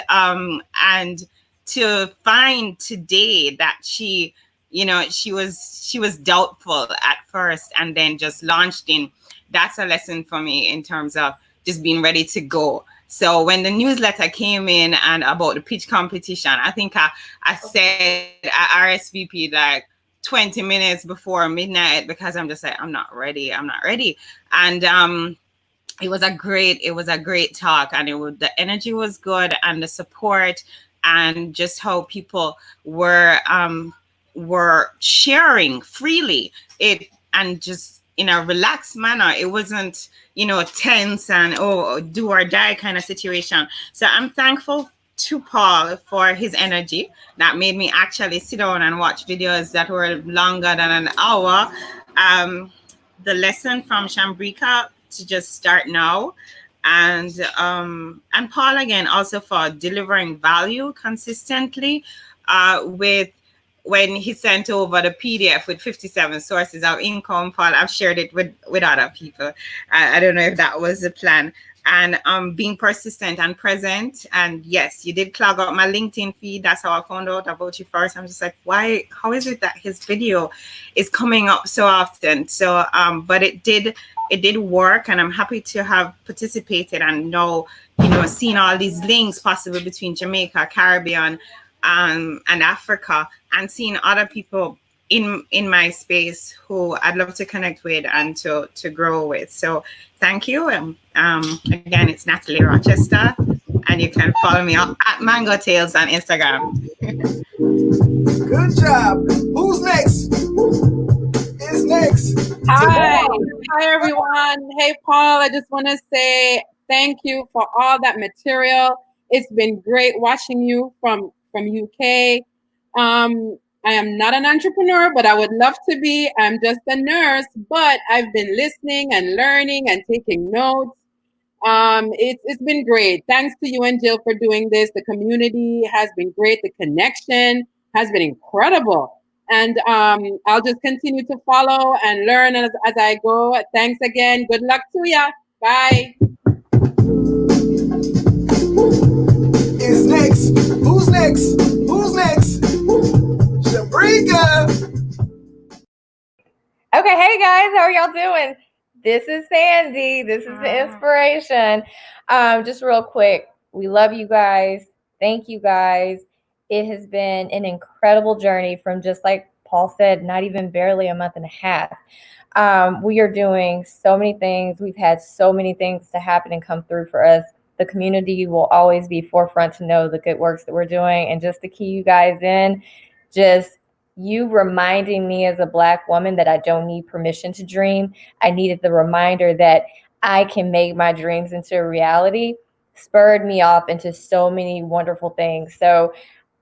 to find today that she was doubtful at first and then just launched in. That's a lesson for me in terms of just being ready to go. So when the newsletter came in and about the pitch competition, I think I said I RSVP'd like 20 minutes before midnight because I'm just like, I'm not ready. And it was a great talk, and the energy was good, and the support, and just how people were sharing freely and just in a relaxed manner. It wasn't, tense and do or die kind of situation. So I'm thankful to Paul for his energy that made me actually sit down and watch videos that were longer than an hour. The lesson from Shambrika to just start now, and Paul again also for delivering value consistently when he sent over the PDF with 57 sources of income. Paul, I've shared it with other people. I don't know if that was the plan. And being persistent and present. And yes, you did clog up my LinkedIn feed. That's how I found out about you first. I'm just like, why? How is it that his video is coming up so often? So, but it did work, and I'm happy to have participated and know, seeing all these links possible between Jamaica, Caribbean, and Africa, and seeing other people in my space who I'd love to connect with and to grow with. So thank you. Again, it's Natalie Rochester, and you can follow me at Mango Tales on Instagram. Good job. Who's next? Is next. Hi everyone. Hey Paul, I just want to say thank you for all that material. It's been great watching you from UK. I am not an entrepreneur, but I would love to be. I'm just a nurse, but I've been listening and learning and taking notes. It's been great. Thanks to you and Jill for doing this. The community has been great. The connection has been incredible. And I'll just continue to follow and learn as I go. Thanks again. Good luck to ya. Bye. Is next. Who's next? Who's next? Shambrika. Okay, hey guys, how are y'all doing? This is Sandy. This is the inspiration. Just real quick, we love you guys. Thank you guys. It has been an incredible journey from, just like Paul said, not even barely a month and a half. We are doing so many things. We've had so many things to happen and come through for us. The community will always be forefront to know the good works that we're doing. And just to key you guys in, just you reminding me as a Black woman that I don't need permission to dream. I needed the reminder that I can make my dreams into a reality, spurred me off into so many wonderful things. So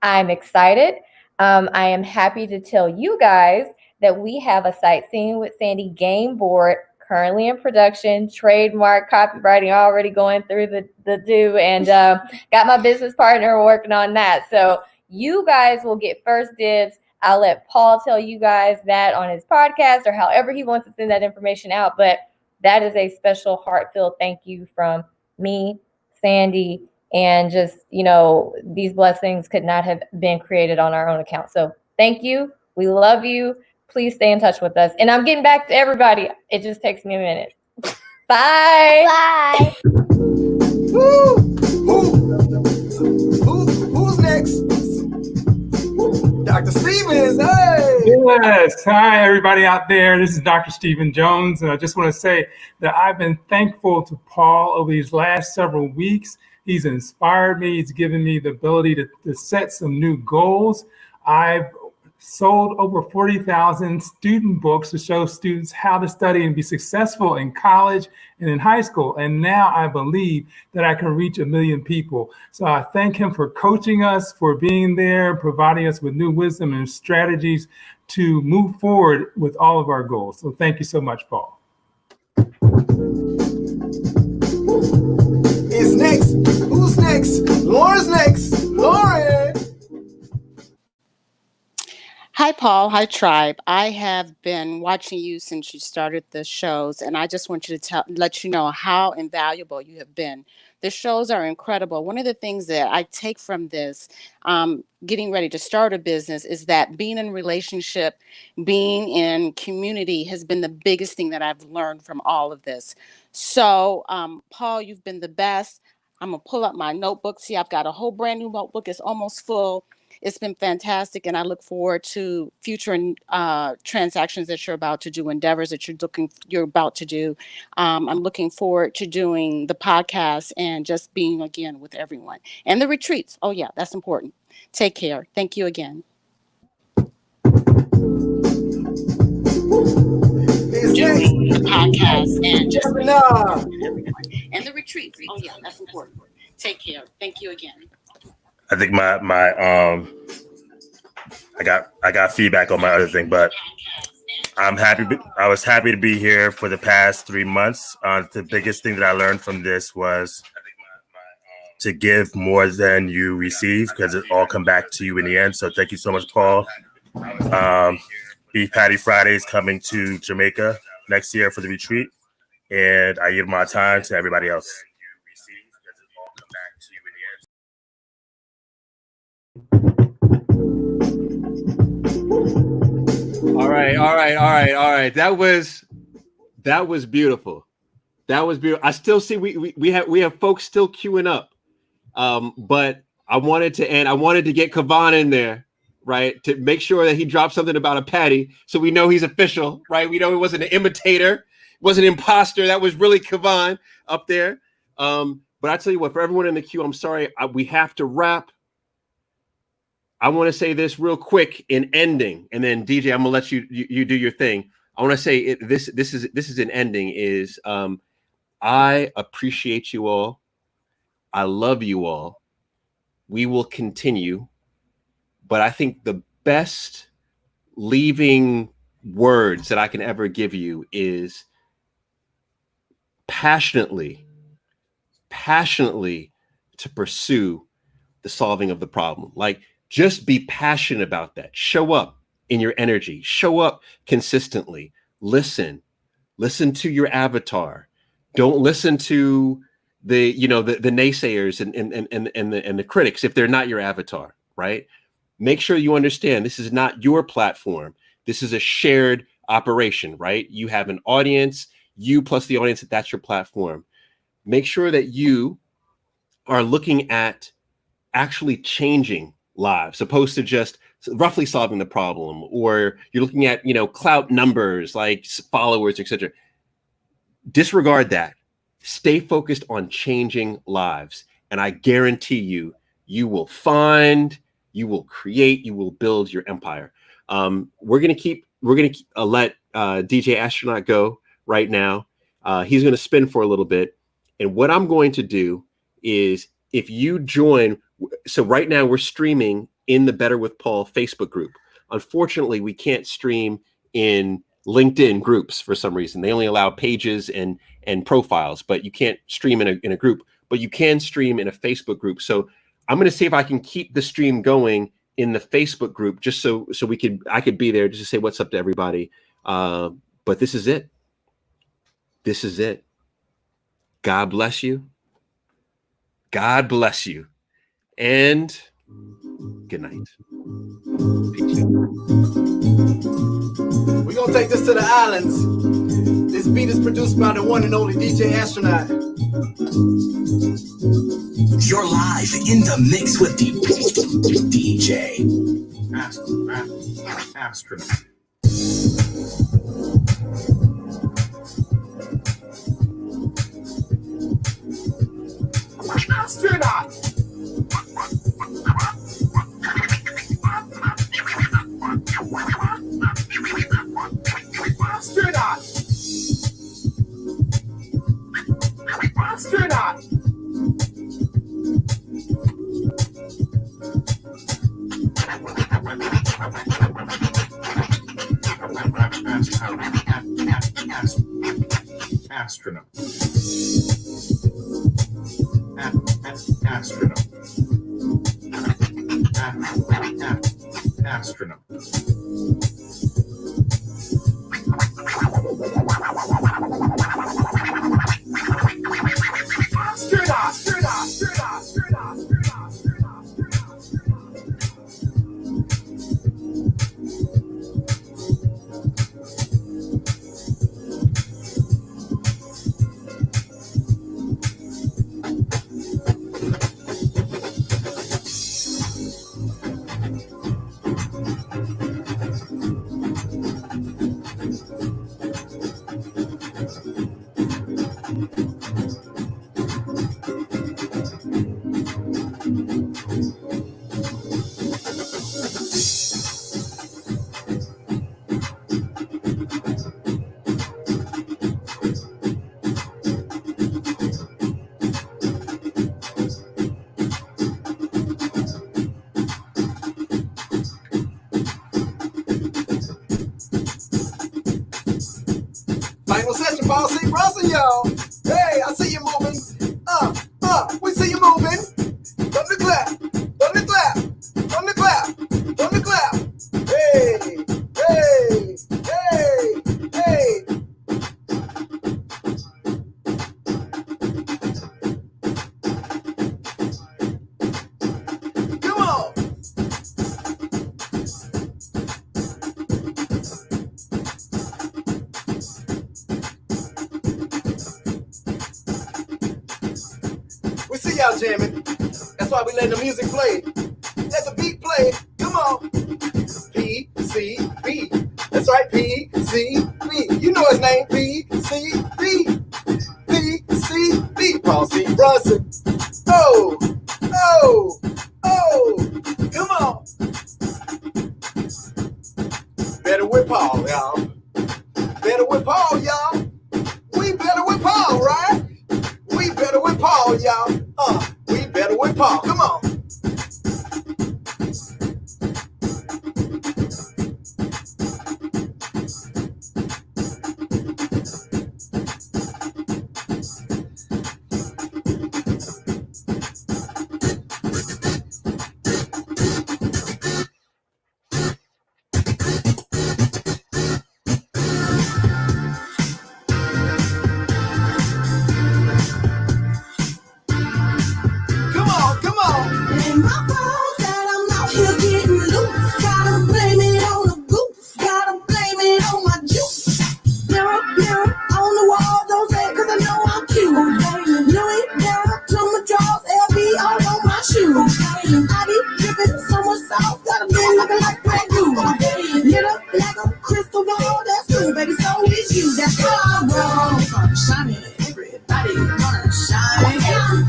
I'm excited. I am happy to tell you guys that we have a Sightseeing with Sandy game board currently in production, trademark, copywriting already going through the do, and got my business partner working on that. So you guys will get first dibs. I'll let Paul tell you guys that on his podcast or however he wants to send that information out. But that is a special heartfelt thank you from me, Sandy, and just, you know, these blessings could not have been created on our own account. So thank you. We love you. Please stay in touch with us. And I'm getting back to everybody. It just takes me a minute. Bye. Bye. Woo! Who's next? Dr. Stevens, hey! Yes, hi everybody out there. This is Dr. Stephen Jones, and I just want to say that I've been thankful to Paul over these last several weeks. He's inspired me. He's given me the ability to set some new goals. I've sold over 40,000 student books to show students how to study and be successful in college and in high school. And now I believe that I can reach 1 million people. So I thank him for coaching us, for being there, providing us with new wisdom and strategies to move forward with all of our goals. So thank you so much, Paul. Is next. Who's next? Lauren's next. Lauren. Hi, Paul. Hi, Tribe. I have been watching you since you started the shows, and I just want you to let you know how invaluable you have been. The shows are incredible. One of the things that I take from this, getting ready to start a business, is that being in relationship, being in community has been the biggest thing that I've learned from all of this. So, Paul, you've been the best. I'm going to pull up my notebook. See, I've got a whole brand new notebook. It's almost full. It's been fantastic, and I look forward to future transactions that you're about to do, endeavors that you're about to do. I'm looking forward to doing the podcast and just being again with everyone. And the retreats. Oh, yeah, that's important. Take care. Thank you again. Doing the podcast and just being with everyone. And the retreats. Oh, yeah, that's important. Take care. Thank you again. I think I got feedback on my other thing, but I'm happy. I was happy to be here for the past 3 months. The biggest thing that I learned from this was to give more than you receive, because it all come back to you in the end. So thank you so much, Paul. Beef Patty Friday is coming to Jamaica next year for the retreat, and I give my time to everybody else. All right. That was beautiful. That was beautiful. I still see we have folks still queuing up. But I wanted to get Kavan in there, right? To make sure that he dropped something about a patty, so we know he's official, right? We know he wasn't an imitator, wasn't an imposter. That was really Kavan up there. But I tell you what, for everyone in the queue, I'm sorry, we have to wrap. I want to say this real quick in ending, and then DJ, I'm gonna let you do your thing. I want to say this is an ending. Is I appreciate you all. I love you all. We will continue, but I think the best leaving words that I can ever give you is passionately to pursue the solving of the problem. Like, just be passionate about that. Show up in your energy. Show up consistently. Listen to your avatar. Don't listen to the naysayers and the critics if they're not your avatar, right? Make sure you understand this is not your platform. This is a shared operation, right? You have an audience, you plus the audience, that's your platform. Make sure that you are looking at actually changing lives, opposed to just roughly solving the problem, or you're looking at, clout numbers like followers, etc. Disregard that. Stay focused on changing lives. And I guarantee you will find, you will create, you will build your empire. We're going to let DJ Astronaut go right now. He's going to spin for a little bit. And what I'm going to do is, if you join, so right now we're streaming in the Better with Paul Facebook group. Unfortunately, we can't stream in LinkedIn groups for some reason. They only allow pages and profiles, but you can't stream in a group, but you can stream in a Facebook group. So I'm going to see if I can keep the stream going in the Facebook group, just so I could be there just to say what's up to everybody. But this is it. This is it. God bless you. God bless you. And good night. Peace. We're going to take this to the islands. This beat is produced by the one and only DJ Astronaut. You're live in the mix with the DJ Astronaut. Astronaut. Astronaut. Astronaut. Astronaut. Astronaut. Final session, Paul C. Bronson, y'all. Hey, I see you moving. We see you moving. From the clap, from the clap, from the clap, from the clap. Hey, hey, hey, hey. Come on. We see y'all jamming. That's why we let the music play. Let the beat play. Come on. P-C-B. That's right, P-C-B. You know his name, P-C-B. P-C-B. Paul C. Bronson. Oh, oh, oh. Come on. Better with Paul, y'all. Better with Paul, y'all. We better with Paul, right? We better with Paul, y'all. We better with Paul. Come on. Come on, come on. It ain't my fault that I'm out here getting loose. Gotta blame it on the goose. Gotta blame it on my juice. Mirror, mirror on the wall. Don't say it 'cause I know I'm cute. Louis down to my drawers. LV all on my shoes. I be dripping so much sauce. Gotta be looking like brand new. Lit up like a crystal ball. That's cool, baby. So is you. That's how I roll. I'm shining. Everybody gonna shine.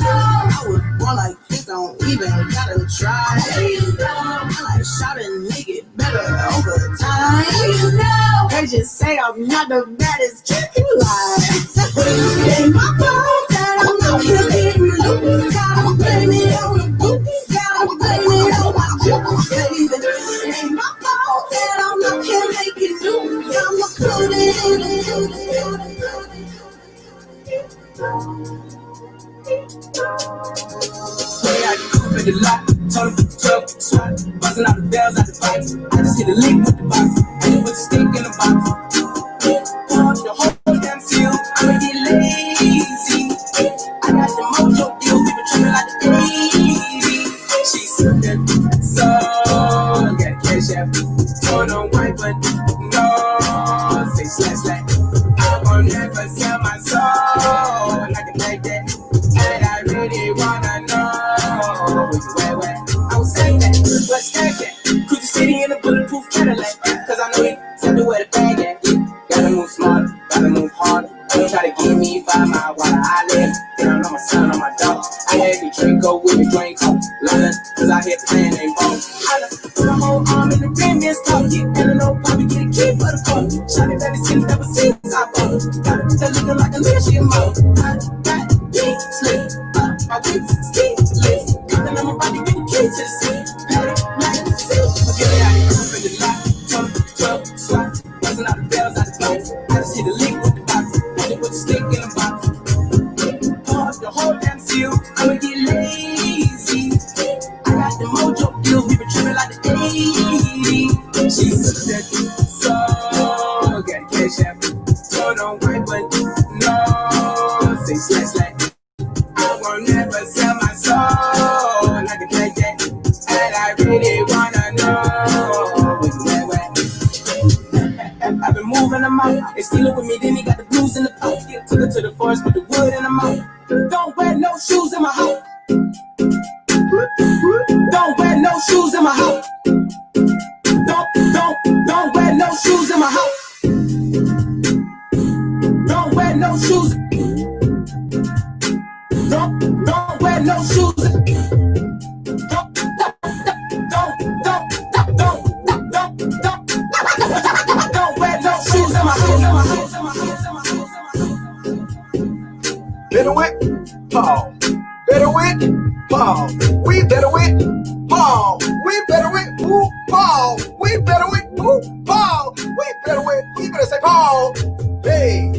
I was born like this. Don't even gotta try. I like shouting, make it better over time. They just say I'm not the baddest chick in life. It ain't my fault that I'm out here getting loose. Gotta blame it on the boots. Gotta blame it on my juice, baby. It ain't my fault that I'm out here making news. I'ma put it in. Hey, I could make it lock, told him tough, swat, bustin' out the spots. I just hit a lick with the box. I put the stick in the box. The whole damn seal. I'ma get lazy. I got the mojo deal. We been tripping like the 80s. She said that so. Got cash out. Turn on white, but no. Say slash slash. I won't never sell my soul. Like a like that. And I really wanna know. Where? I was saying that. Let's stack that. Cruise the city in a bulletproof Cadillac. Cause I know they said to where the bag at. Gotta move smarter, gotta move harder. Don't try to give me 5 mile while I live. Down on my son, on my dog. I had the Draco with me, drink coke. London, cause I hit the man ain't bone. I done put my whole arm in the rim, and stop it. And I know probably get a key for the phone. Shot it at the city, never seen I bone. Got it, that looking like a little shit mode. I got pink slip, my whips, ski lips. Got the number body with the key to the city. Patty, like the city. Get it out of here, in the lot. 12, swat. Buzzing out the bells out the box. I just hit a lick with the box. Only put the stick in the box. Pause the whole damn seal. I'ma get lazy. I got the mojo deal. We been tripping like the 80s. She said that so. Got cash out. Turn on white, but no. Say slash slash. I won't never sell my soul. Like a like that. And I really wanna know. I've been moving them out. They steal it with me, then he got the blues in the pot. Took her to the forest, put the wood in the mouth. Don't wear no shoes in my house. Don't wear no shoes in my house. Don't wear no shoes in my house. Don't wear no shoes. Don't wear no shoes. Better with Paul. Better with Paul. We better with Paul. We better with who? Paul. We better with who? Paul. We better with. You better say Paul. Hey.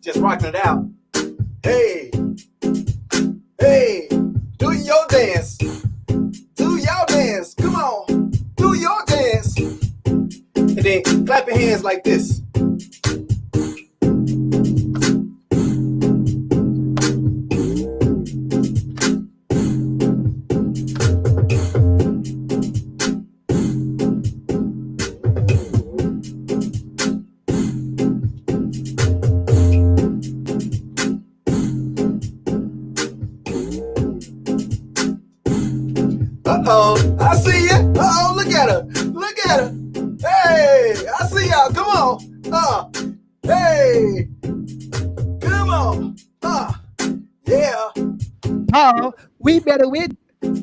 Just rocking it out. Hey. Hey. Do your dance. Do your dance. Come on. Do your dance. And then clap your hands like this. Uh-oh, I see ya. Uh-oh, look at her. Look at her. Hey, I see y'all. Come on. Hey. Come on. Yeah. Paul, we better with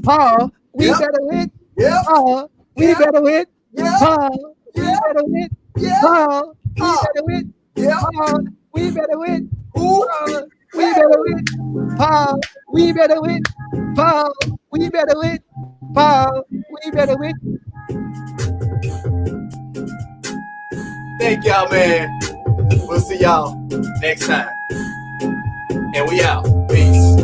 Paul. We better with Paul. We better with Paul. We better with Paul. We better with Paul. We better with Paul. We better with Paul. We better with Paul. We better with Paul. We better with. Thank y'all, man. We'll see y'all next time. And we out. Peace.